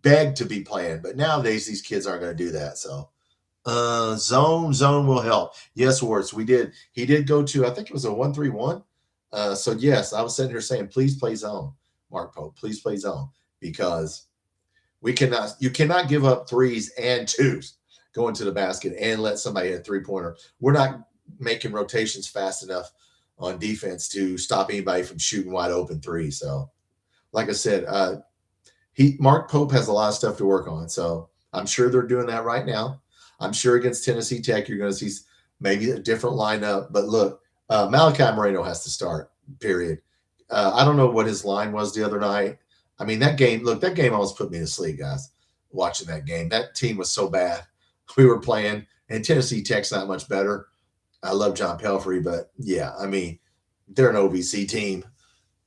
A: begged to be playing. But nowadays, these kids aren't going to do that. So, zone will help. Yes, Warts, we did. He did go to, I think it was a 1-3-1. So yes, I was sitting here saying, please play zone, Mark Pope. Please play zone, because you cannot give up threes and twos going to the basket and let somebody hit a 3-pointer. We're not making rotations fast enough on defense to stop anybody from shooting wide open threes. So, like I said, Mark Pope has a lot of stuff to work on. So I'm sure they're doing that right now. I'm sure against Tennessee Tech, you're going to see maybe a different lineup. But look, Malachi Moreno has to start, period. I don't know what his line was the other night. I mean, that game almost put me to sleep, guys, watching that game. That team was so bad. We were playing, and Tennessee Tech's not much better. I love John Pelfrey, but, yeah, I mean, they're an OVC team.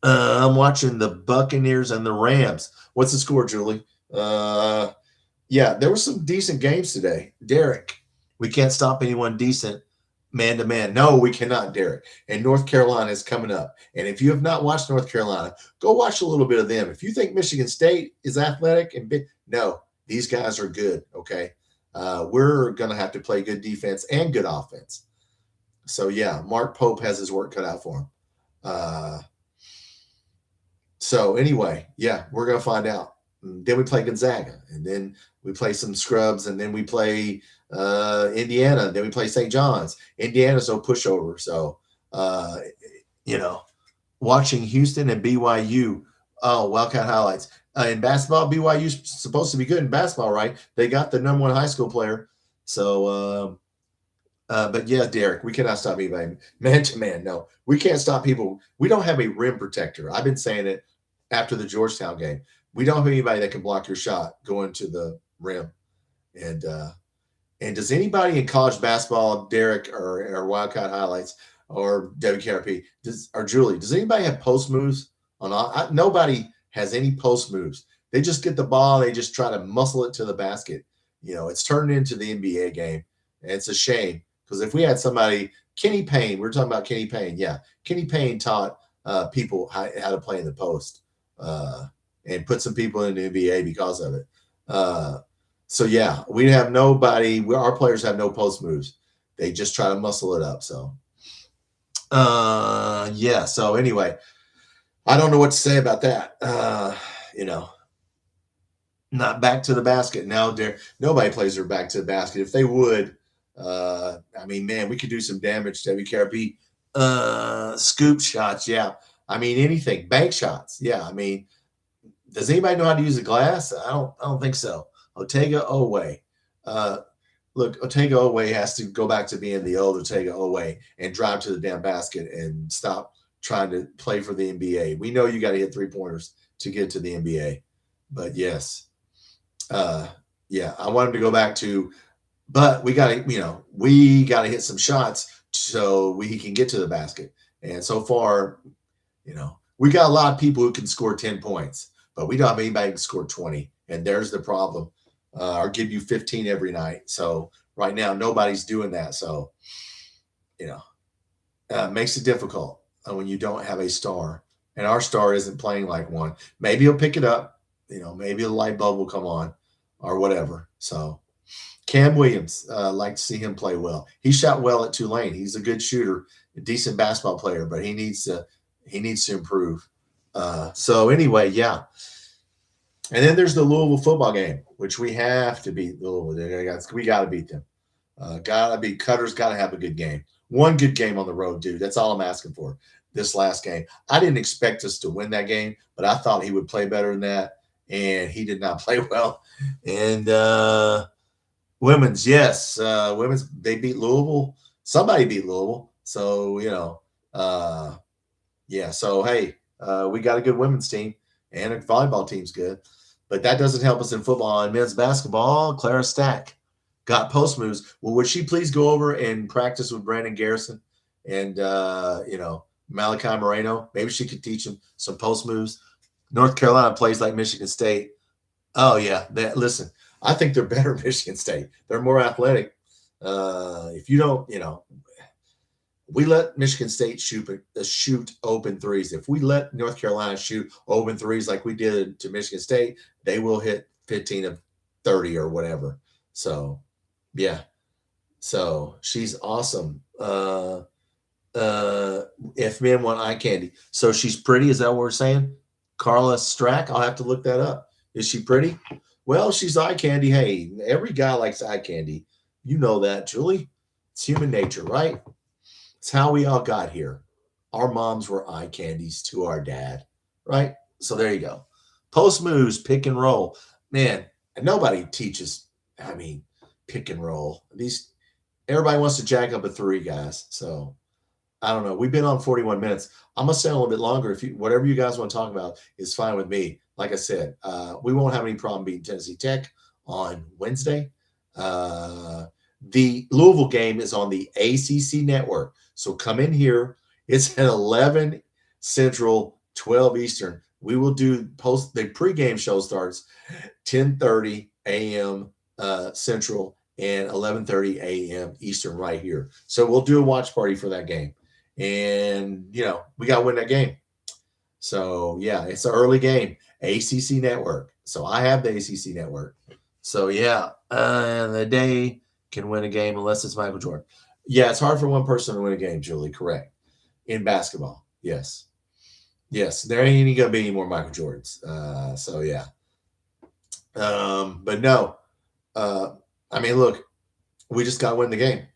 A: I'm watching the Buccaneers and the Rams. What's the score, Julie? Yeah, there were some decent games today. Derek, we can't stop anyone decent man-to-man. No, we cannot, Derek. And North Carolina is coming up. And if you have not watched North Carolina, go watch a little bit of them. If you think Michigan State is athletic and big, no, these guys are good, okay? We're going to have to play good defense and good offense. So, yeah, Mark Pope has his work cut out for him. So, anyway, yeah, we're going to find out. Then we play Gonzaga, and then we play some scrubs, and then we play Indiana, and then we play St. John's. Indiana's no pushover. So, watching Houston and BYU, Wildcat highlights. In basketball, BYU's supposed to be good in basketball, right? They got the number 1 high school player. So, but yeah, Derek, we cannot stop anybody man-to-man. No, we can't stop people. We don't have a rim protector. I've been saying it after the Georgetown game. We don't have anybody that can block your shot going to the rim. And does anybody in college basketball, Derek or Wildcat highlights or WKRP, or Julie, does anybody have post moves? Nobody has any post moves. They just get the ball. They just try to muscle it to the basket. It's turned into the NBA game. And it's a shame, because if we had somebody, Kenny Payne, we're talking about Kenny Payne. Yeah, Kenny Payne taught people how to play in the post. And put some people in the NBA because of it. So, yeah, we have nobody. Our players have no post moves. They just try to muscle it up. So, yeah. So, anyway, I don't know what to say about that. Not back to the basket. Now, nobody plays their back to the basket. If they would, I mean, man, we could do some damage to WKRP. Scoop shots, yeah. I mean, anything. Bank shots, yeah. I mean, does anybody know how to use a glass? I don't think so. Otega Owe. Look, Otega Owe has to go back to being the old Otega Owe and drive to the damn basket and stop trying to play for the NBA. We know you got to hit 3-pointers to get to the NBA. But yes. Yeah, I want him to go back to, but we got to hit some shots so he can get to the basket. And so far, we got a lot of people who can score 10 points. But we don't have anybody who can score 20, and there's the problem. Or give you 15 every night. So right now, nobody's doing that. So, makes it difficult when you don't have a star, and our star isn't playing like one. Maybe he'll pick it up. Maybe the light bulb will come on or whatever. So Cam Williams, like to see him play well. He shot well at Tulane. He's a good shooter, a decent basketball player, but he needs to improve. So anyway, yeah. And then there's the Louisville football game, which we have to beat Louisville. We got to beat them. Cutter's got to have a good game. One good game on the road, dude. That's all I'm asking for this last game. I didn't expect us to win that game, but I thought he would play better than that, and he did not play well. And women's, yes. Women's, they beat Louisville. Somebody beat Louisville. So, Yeah. So hey, we got a good women's team, and a volleyball team's good, but that doesn't help us in football and men's basketball. Clara Stack got post moves. Well, would she please go over and practice with Brandon Garrison and Malachi Moreno? Maybe she could teach him some post moves. North Carolina plays like Michigan State. Oh yeah, listen. I think they're better than Michigan State. They're more athletic. If you don't, we let Michigan State shoot open threes. If we let North Carolina shoot open threes like we did to Michigan State, they will hit 15 of 30 or whatever. So, yeah. So she's awesome. If men want eye candy, so she's pretty. Is that what we're saying? Carla Strack. I'll have to look that up. Is she pretty? Well, she's eye candy. Hey, every guy likes eye candy. You know that, Julie. It's human nature, right? It's how we all got here. Our moms were eye candies to our dad, right? So there you go. Post moves, pick and roll. Man, nobody teaches, pick and roll. Everybody wants to jack up a three, guys. So I don't know. We've been on 41 minutes. I'm gonna stay a little bit longer. Whatever you guys want to talk about is fine with me. Like I said, we won't have any problem beating Tennessee Tech on Wednesday. The Louisville game is on the ACC network. So come in here. It's at 11 Central, 12 Eastern. We will do the pregame show starts 10:30 a.m. Central and 11:30 a.m. Eastern right here. So we'll do a watch party for that game. And, we got to win that game. So, yeah, it's an early game. ACC network. So I have the ACC network. So, yeah, the day can win a game unless it's Michael Jordan. Yeah, it's hard for one person to win a game, Julie. Correct. In basketball. Yes. Yes, there ain't going to be any more Michael Jordans. So, yeah. But no. Look, we just got to win the game.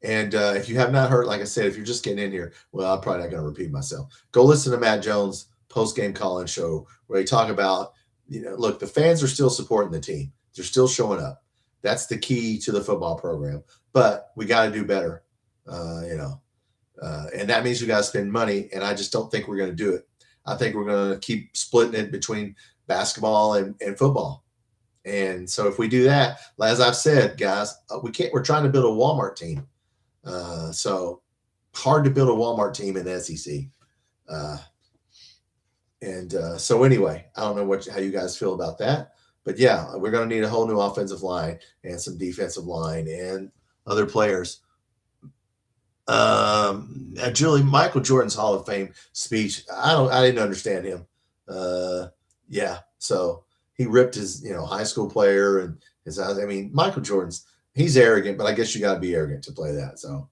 A: And if you have not heard, like I said, if you're just getting in here, well, I'm probably not going to repeat myself. Go listen to Matt Jones' post-game call-in show where they talk about, look, the fans are still supporting the team. They're still showing up. That's the key to the football program. But we got to do better, and that means we got to spend money, and I just don't think we're going to do it. I think we're going to keep splitting it between basketball and football. And so if we do that, as I've said, guys, we're trying to build a Walmart team. So hard to build a Walmart team in the SEC. So anyway, I don't know how you guys feel about that, but yeah, we're going to need a whole new offensive line and some defensive line and other players. Julie, Michael Jordan's Hall of Fame speech. I didn't understand him. Yeah. So he ripped his, high school player and his, Michael Jordan's, he's arrogant, but I guess you got to be arrogant to play that. So,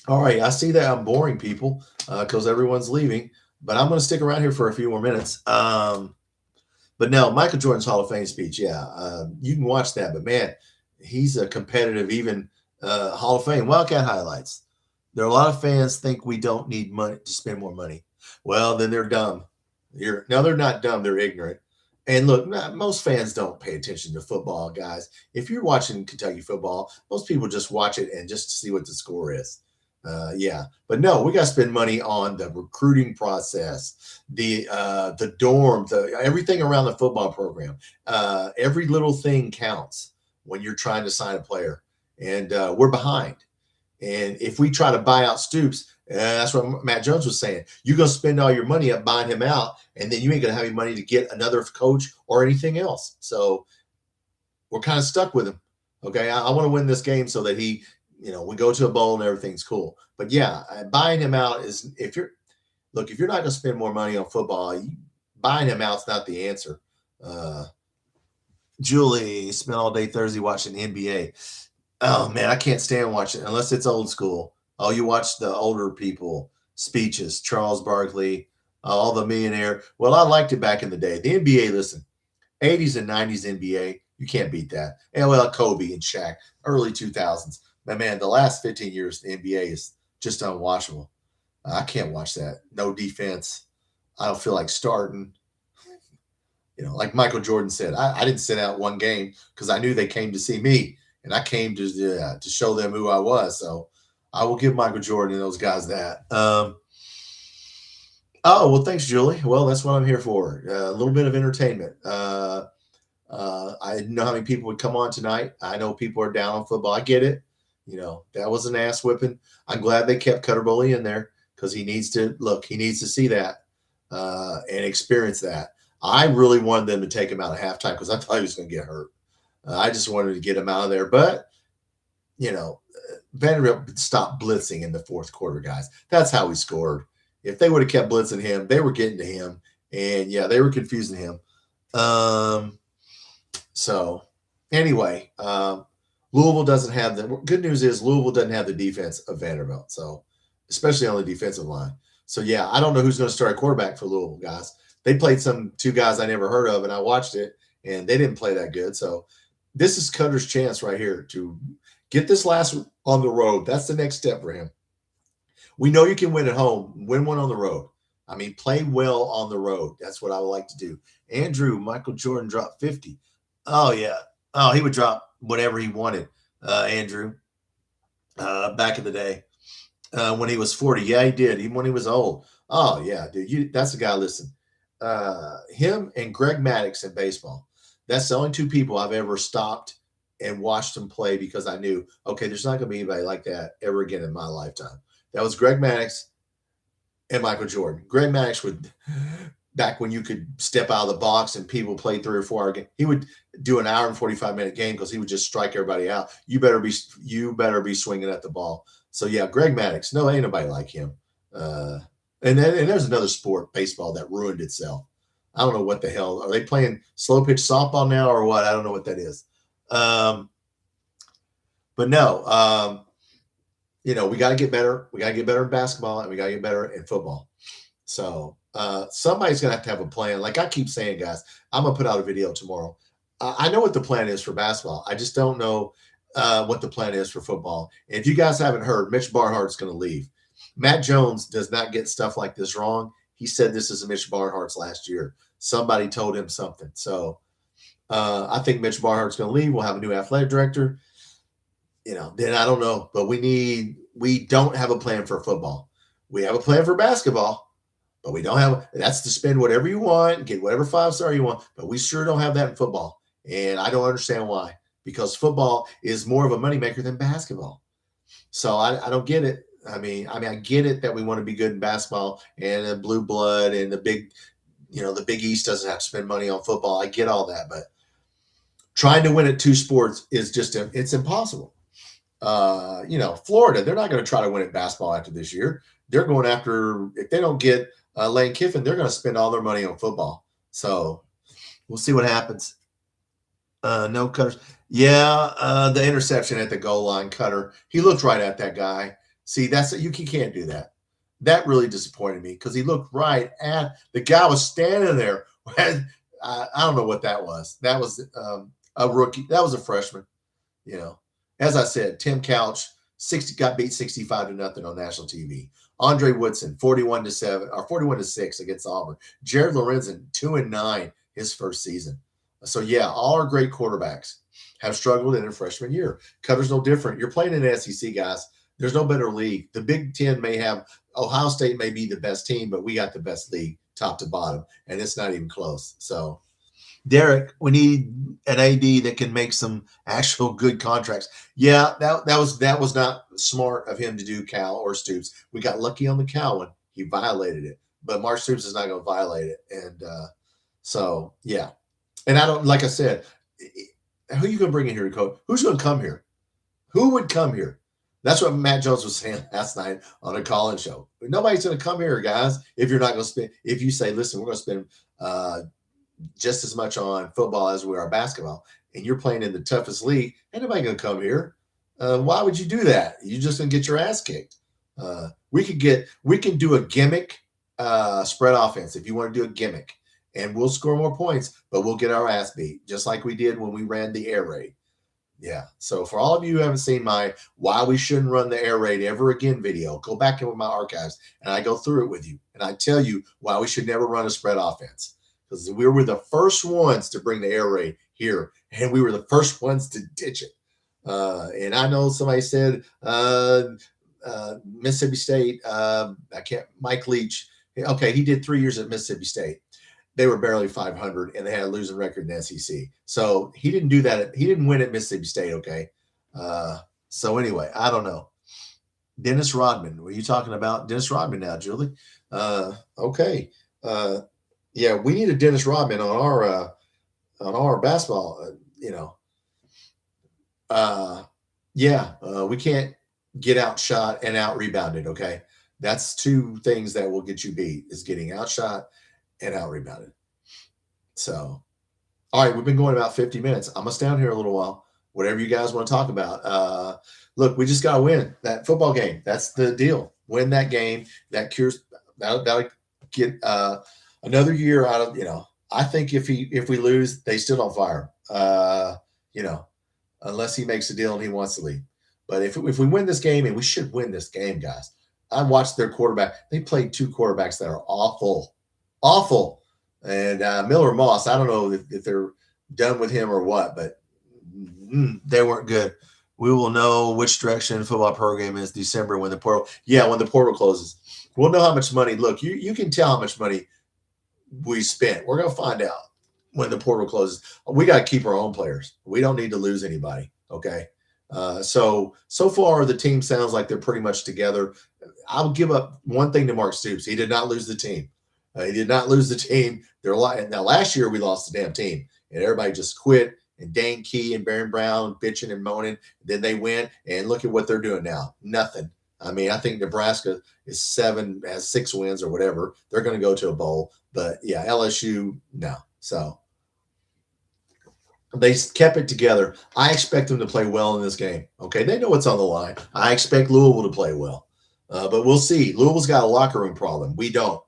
A: all right. I see that I'm boring people because everyone's leaving, but I'm going to stick around here for a few more minutes. But no, Michael Jordan's Hall of Fame speech. Yeah. You can watch that, but man, he's a competitive, even Hall of Fame. Wildcat highlights. There are a lot of fans think we don't need money to spend more money. Well, then they're dumb. They're not dumb. They're ignorant. And look, most fans don't pay attention to football, guys. If you're watching Kentucky football, most people just watch it and just see what the score is. Yeah, but no, we got to spend money on the recruiting process, the dorm, everything around the football program. Every little thing counts when you're trying to sign a player, and we're behind. And if we try to buy out Stoops, that's what Matt Jones was saying. You're going to spend all your money up buying him out, and then you ain't going to have any money to get another coach or anything else. So we're kind of stuck with him. Okay, I want to win this game so that we go to a bowl and everything's cool. But yeah, buying him out is if you're not going to spend more money on football, buying him out's not the answer. Julie spent all day Thursday watching NBA. Oh man, I can't stand watching it unless it's old school. Oh, you watch the older people speeches, Charles Barkley, all the millionaire. Well, I liked it back in the day. The NBA, listen, 80s and 90s NBA, you can't beat that. And well, Kobe and Shaq, early 2000s. But man, the last 15 years, the NBA is just unwatchable. I can't watch that. No defense. I don't feel like starting. Like Michael Jordan said, I didn't sit out one game because I knew they came to see me. And I came to show them who I was. So I will give Michael Jordan and those guys that. Oh, well, thanks, Julie. Well, that's what I'm here for. A little bit of entertainment. I didn't know how many people would come on tonight. I know people are down on football. I get it. You know, that was an ass whipping. I'm glad they kept Cutter Bully in there because he needs to look, he needs to see that and experience that. I really wanted them to take him out at halftime because I thought he was going to get hurt. I just wanted to get him out of there. But, you know, Vanderbilt stopped blitzing in the fourth quarter, guys. That's how we scored. If they would have kept blitzing him, they were getting to him. And, yeah, they were confusing him. So, anyway, Louisville doesn't have the good news is Louisville doesn't have the defense of Vanderbilt. So, especially on the defensive line. So, yeah, I don't know who's going to start a quarterback for Louisville, guys. They played some two guys I never heard of, and I watched it, and they didn't play that good. So, this is Cutter's chance right here to get this last on the road. That's the next step for him. We know you can win at home, win one on the road. I mean, play well on the road. That's what I would like to do. Andrew, Michael Jordan dropped 50. Oh, yeah. Oh, he would drop whatever he wanted, Andrew, back in the day when he was 40. Yeah, he did. Even when he was old. Oh, yeah, dude. That's the guy, listen. Him and Greg Maddux in baseball. That's the only two people I've ever stopped and watched them play because I knew, okay, there's not going to be anybody like that ever again in my lifetime. That was Greg Maddux and Michael Jordan. Greg Maddux would, back when you could step out of the box and people played 3 or 4 hour game, he would do an hour and 45-minute game because he would just strike everybody out. You better be swinging at the ball. So yeah, Greg Maddux. No, ain't nobody like him. And there's another sport, baseball, that ruined itself. I don't know what the hell. Are they playing slow pitch softball now or what? I don't know what that is. But no, you know, we got to get better. We got to get better in basketball and we got to get better in football. So somebody's going to have a plan. Like I keep saying, guys, I'm going to put out a video tomorrow. I know what the plan is for basketball. I just don't know what the plan is for football. And if you guys haven't heard, Mitch Barnhart's going to leave. Matt Jones does not get stuff like this wrong. He said this is Mitch Barnhart's last year. Somebody told him something. So I think Mitch Barnhart's going to leave. We'll have a new athletic director. You know, then I don't know. But we don't have a plan for football. We have a plan for basketball, but we don't have – that's to spend whatever you want, get whatever 5-star you want. But we sure don't have that in football. And I don't understand why. Because football is more of a moneymaker than basketball. So I don't get it. I mean, I get it that we want to be good in basketball and the blue blood and the big, you know, the Big East doesn't have to spend money on football. I get all that, but trying to win at 2 sports is just it's impossible. You know, Florida, they're not going to try to win at basketball after this year. They're going after, if they don't get Lane Kiffin, they're going to spend all their money on football. So we'll see what happens. No Cutters. Yeah, the interception at the goal line, Cutter. He looked right at that guy. See, you can't do that. That really disappointed me because he looked right at the guy was standing there. I don't know what that was. That was a rookie. That was a freshman. You know, as I said, Tim Couch got beat 65-0 on national TV. Andre Woodson 41-7 or 41-6 against Auburn. Jared Lorenzen 2-9 his first season. So yeah, all our great quarterbacks have struggled in their freshman year. Cutter's no different. You're playing in the SEC, guys. There's no better league. The Big Ten may have Ohio State may be the best team, but we got the best league top to bottom, and it's not even close. So, Derek, we need an AD that can make some actual good contracts. Yeah, that was not smart of him to do, Cal or Stoops. We got lucky on the Cal one. He violated it, but Mark Stoops is not going to violate it. And so, yeah. And I don't, like I said, who are you going to bring in here to coach? Who's going to come here? Who would come here? That's what Matt Jones was saying last night on a call-in show. Nobody's going to come here, guys, if you're not going to spend – if you say, listen, we're going to spend just as much on football as we are basketball, and you're playing in the toughest league, ain't nobody going to come here. Why would you do that? You're just going to get your ass kicked. We can do a gimmick spread offense if you want to do a gimmick, and we'll score more points, but we'll get our ass beat, just like we did when we ran the air raid. Yeah. So for all of you who haven't seen my why we shouldn't run the air raid ever again video, go back in with my archives and I go through it with you. And I tell you why we should never run a spread offense. Because we were the first ones to bring the air raid here. And we were the first ones to ditch it. And I know somebody said Mississippi State, Mike Leach, Okay, he did 3 years at Mississippi State. They were barely 500, and they had a losing record in the SEC. So he didn't do that. He didn't win at Mississippi State, okay? So anyway, I don't know. Dennis Rodman. Were you talking about Dennis Rodman now, Julie? Okay. Yeah, we need a Dennis Rodman on our basketball. We can't get outshot and out rebounded. Okay, that's two things that will get you beat: is getting outshot and out rebounded. So, all right, we've been going about 50 minutes. I'm gonna stay down here a little while. Whatever you guys want to talk about. Look, we just gotta win that football game. That's the deal. Win that game. That cures. That'll get another year out of. I think if we lose, they still don't fire him. Unless he makes a deal and he wants to leave. But if we win this game, and we should win this game, guys. I watched their quarterback. They played two quarterbacks that are awful. And Miller Moss, I don't know if they're done with him or what, but they weren't good. We will know which direction the football program is December when the portal closes. We'll know how much money. Look, you can tell how much money we spent. We're going to find out when the portal closes. We got to keep our own players. We don't need to lose anybody. Okay. So far the team sounds like they're pretty much together. I'll give up one thing to Mark Stoops. He did not lose the team. Now last year we lost the damn team and everybody just quit. And Dane Key and Baron Brown bitching and moaning. Then they win, and look at what they're doing now. Nothing. I mean, I think Nebraska has 6 wins or whatever. They're going to go to a bowl. But, yeah, LSU, no. So they kept it together. I expect them to play well in this game. Okay, they know what's on the line. I expect Louisville to play well. But we'll see. Louisville's got a locker room problem. We don't.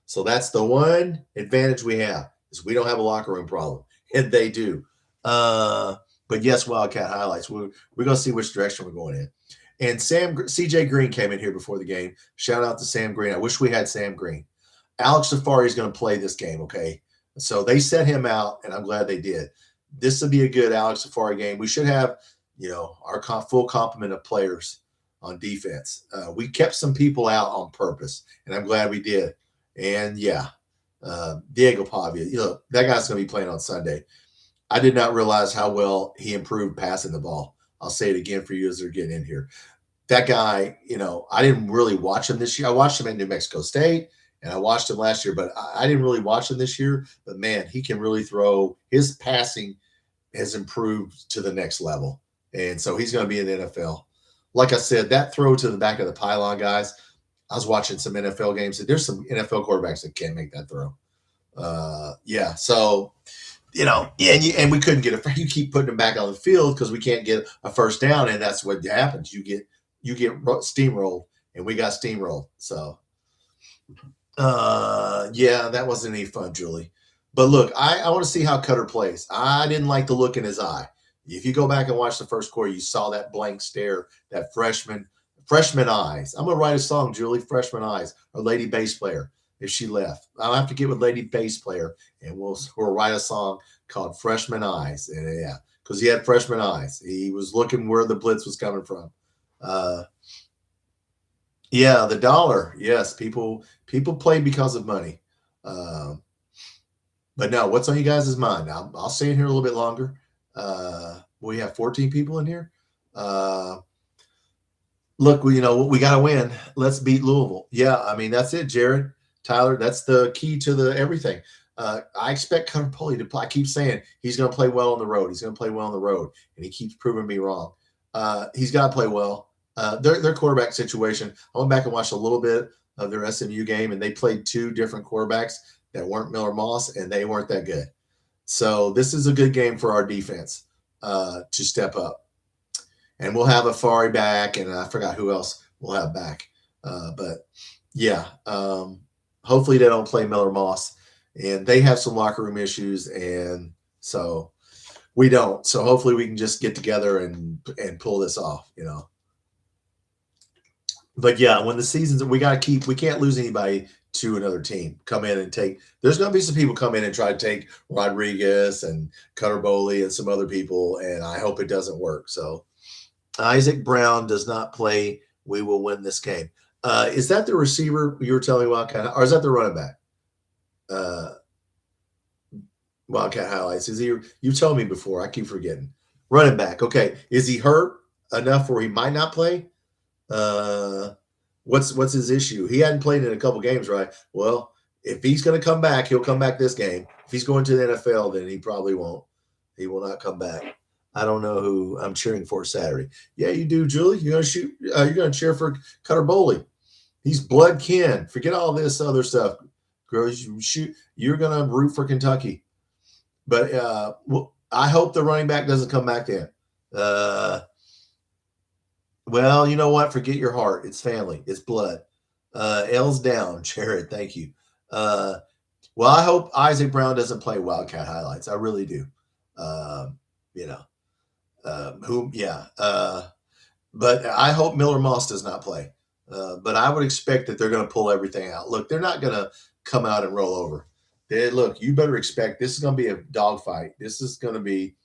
A: So that's the one advantage we have is we don't have a locker room problem. And they do. But yes, Wildcat highlights. We're going to see which direction we're going in. And CJ Green came in here before the game. Shout out to Sam Green. I wish we had Sam Green. Alex Safari is going to play this game, okay? So they set him out, and I'm glad they did. This will be a good Alex Safari game. We should have, our full complement of players on defense. We kept some people out on purpose, and I'm glad we did. And, Diego Pavia, that guy's going to be playing on Sunday. I did not realize how well he improved passing the ball. I'll say it again for you as they're getting in here. That guy, I didn't really watch him this year. I watched him at New Mexico State, and I watched him last year, but I didn't really watch him this year. But, man, he can really throw. His passing has improved to the next level, and so he's going to be in the NFL. Like I said, that throw to the back of the pylon, guys, I was watching some NFL games. There's some NFL quarterbacks that can't make that throw. So – and we couldn't get you keep putting them back on the field because we can't get a first down, and that's what happens. You get steamrolled, and we got steamrolled. So, that wasn't any fun, Julie. But look, I want to see how Cutter plays. I didn't like the look in his eye. If you go back and watch the first quarter, you saw that blank stare, that freshman eyes. I'm gonna write a song, Julie. Freshman eyes, or Lady Bass Player. If she left, I'll have to get with Lady Bass Player, and we'll write a song called Freshman Eyes. And because he had freshman eyes. He was looking where the blitz was coming from. The dollar. Yes, people play because of money. But no, what's on you guys' mind? I'll stay in here a little bit longer. We have 14 people in here. Look, we got to win. Let's beat Louisville. Yeah, I mean, that's it, Jared. Tyler, that's the key to everything. I expect Connor Pulley to play. I keep saying he's going to play well on the road. He's going to play well on the road, and he keeps proving me wrong. He's got to play well. Their quarterback situation, I went back and watched a little bit of their SMU game, and they played 2 different quarterbacks that weren't Miller Moss, and they weren't that good. So this is a good game for our defense to step up. And we'll have Afari back, and I forgot who else we'll have back. Hopefully they don't play Miller Moss, and they have some locker room issues, and so we don't. So hopefully we can just get together and pull this off, But when the season's, we can't lose anybody to another team. Come in and there's going to be some people come in and try to take Rodriguez and Cutter Bowley and some other people, and I hope it doesn't work. So Isaac Brown does not play. We will win this game. Is that the receiver you were telling Wildcat, or is that the running back? Uh, Wildcat highlights. Is he? You told me before. I keep forgetting. Running back. Okay. Is he hurt enough where he might not play? Uh, what's his issue? He hadn't played in a couple games, right? Well, if he's going to come back, he'll come back this game. If he's going to the NFL, then he probably won't. He will not come back. I don't know who I'm cheering for Saturday. Yeah, you do, Julie. You're going to shoot. You're going to cheer for Cutter Boley. He's blood kin. Forget all this other stuff, girls. You shoot. You're going to root for Kentucky. But I hope the running back doesn't come back then. Well, you know what? Forget your heart. It's family. It's blood. L's down, Jared. Thank you. Well, I hope Isaac Brown doesn't play Wildcat highlights. I really do. You know, but I hope Miller Moss does not play. But I would expect that they're going to pull everything out. Look, they're not going to come out and roll over. Look, you better expect this is going to be a dogfight. This is going to be.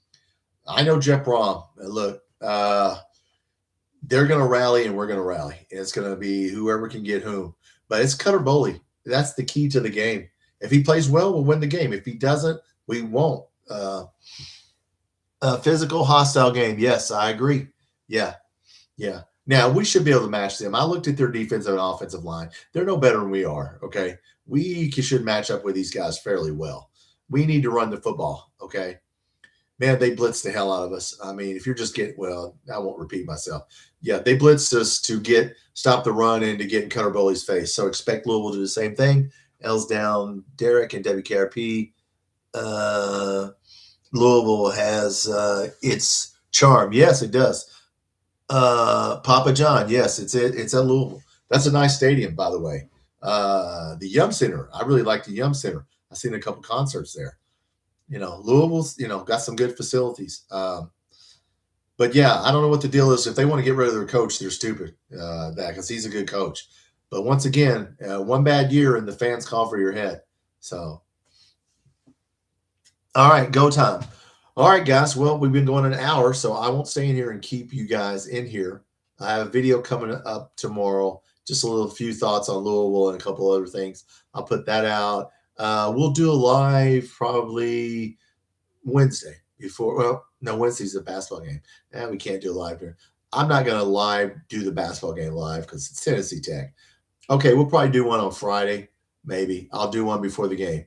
A: I know Jeff Brom. Look, they're going to rally and we're going to rally. And it's going to be whoever can get whom. But it's Cutter Boley. That's the key to the game. If he plays well, we'll win the game. If he doesn't, we won't. Physical, hostile game. Yes, I agree. Yeah. Now, we should be able to match them. I looked at their defensive and offensive line. They're no better than we are, okay? We should match up with these guys fairly well. We need to run the football, okay? Man, they blitzed the hell out of us. I mean, if you're just getting – well, I won't repeat myself. Yeah, they blitzed us to stop the run and to get in Cutter Boley's face. So expect Louisville to do the same thing. L's down, Derek and WKRP. Louisville has its charm. Yes, it does. Papa John, yes, it's at Louisville. That's a nice stadium, by the way. The Yum Center, I really like the Yum Center. I've seen a couple concerts there. Louisville's, got some good facilities. But yeah, I don't know what the deal is. If they want to get rid of their coach, they're stupid. Because he's a good coach. But once again, one bad year and the fans call for your head. So, all right, go time. All right, guys. Well, we've been going an hour, so I won't stay in here and keep you guys in here. I have a video coming up tomorrow. Just a few thoughts on Louisville and a couple other things. I'll put that out. We'll do a live probably Wednesday before. Well, no, Wednesday's the basketball game. We can't do a live here. I'm not going to do the basketball game live because it's Tennessee Tech. Okay, we'll probably do one on Friday, maybe. I'll do one before the game,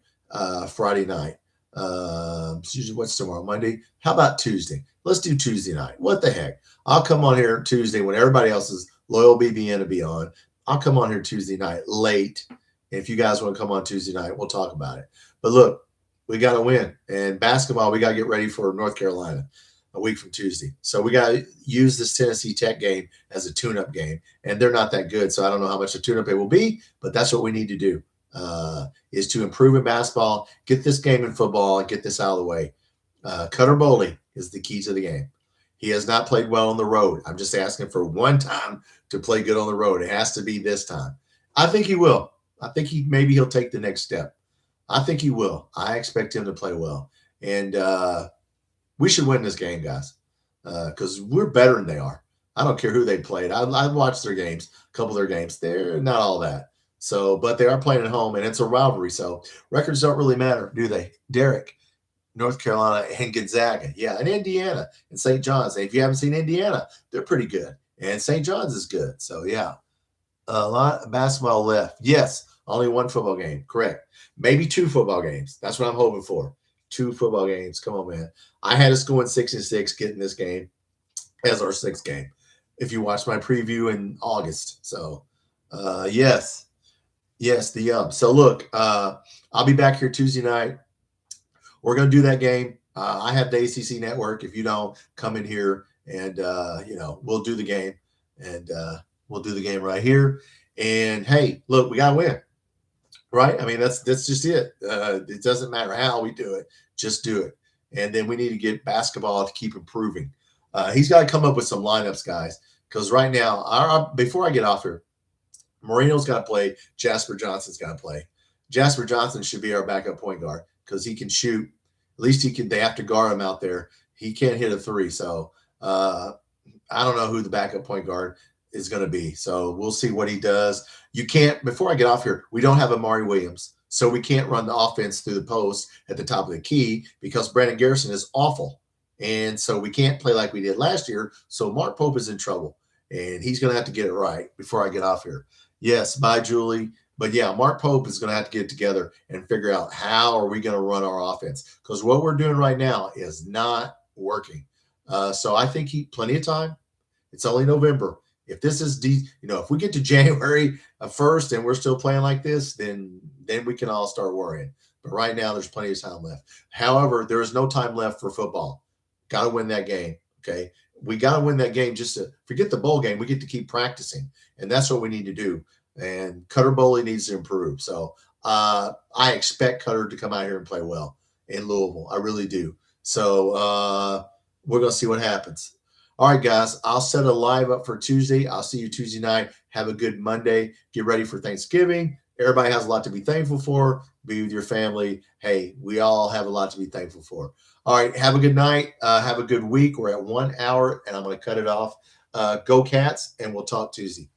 A: Friday night. What's tomorrow? Monday? How about Tuesday? Let's do Tuesday night. What the heck? I'll come on here Tuesday when everybody else is loyal BBN to be on. I'll come on here Tuesday night late. If you guys want to come on Tuesday night, we'll talk about it. But look, we got to win. And basketball, we got to get ready for North Carolina a week from Tuesday. So we got to use this Tennessee Tech game as a tune-up game. And they're not that good, so I don't know how much a tune-up it will be, but that's what we need to do. Is to improve in basketball, get this game in football, and get this out of the way. Cutter Boley is the key to the game. He has not played well on the road. I'm just asking for one time to play good on the road. It has to be this time. I think he will. I think maybe he'll take the next step. I think he will. I expect him to play well. And we should win this game, guys, because we're better than they are. I don't care who they played. I watched their games, a couple of their games. They're not all that. So, but they are playing at home, and it's a rivalry. So records don't really matter, do they? Derek, North Carolina, and Gonzaga. Yeah, and Indiana and St. John's. And if you haven't seen Indiana, they're pretty good. And St. John's is good. So, yeah, a lot of basketball left. Yes, only one football game. Correct. Maybe 2 football games. That's what I'm hoping for. 2 football games. Come on, man. I had us going 6-6 getting this game as our 6th game if you watched my preview in August. So, yes. Yes, the Yum. So, look, I'll be back here Tuesday night. We're going to do that game. I have the ACC network. If you don't, come in here and, we'll do the game. And we'll do the game right here. And, hey, look, we got to win. Right? I mean, that's just it. It doesn't matter how we do it. Just do it. And then we need to get basketball to keep improving. He's got to come up with some lineups, guys. Because right now, before I get off here, Marino's got to play. Jasper Johnson's got to play. Jasper Johnson should be our backup point guard because he can shoot. At least he can. They have to guard him out there. He can't hit a 3. So I don't know who the backup point guard is going to be. So we'll see what he does. You can't, before I get off here, we don't have Amari Williams. So we can't run the offense through the post at the top of the key because Brandon Garrison is awful. And so we can't play like we did last year. So Mark Pope is in trouble, and he's going to have to get it right before I get off here. Yes, bye, Julie. But yeah, Mark Pope is going to have to get it together and figure out how are we going to run our offense, because what we're doing right now is not working. So I think plenty of time. It's only November. If this is, if we get to January 1st and we're still playing like this, then we can all start worrying. But right now, there's plenty of time left. However, there is no time left for football. Got to win that game, okay? We got to win that game just to forget the bowl game. We get to keep practicing, and that's what we need to do. And Cutter Boley needs to improve. So I expect Cutter to come out here and play well in Louisville. I really do. So we're going to see what happens. All right, guys, I'll set a live up for Tuesday. I'll see you Tuesday night. Have a good Monday. Get ready for Thanksgiving. Everybody has a lot to be thankful for. Be with your family. Hey, we all have a lot to be thankful for. All right, have a good night. Have a good week. We're at 1 hour, and I'm going to cut it off. Go Cats, and we'll talk Tuesday.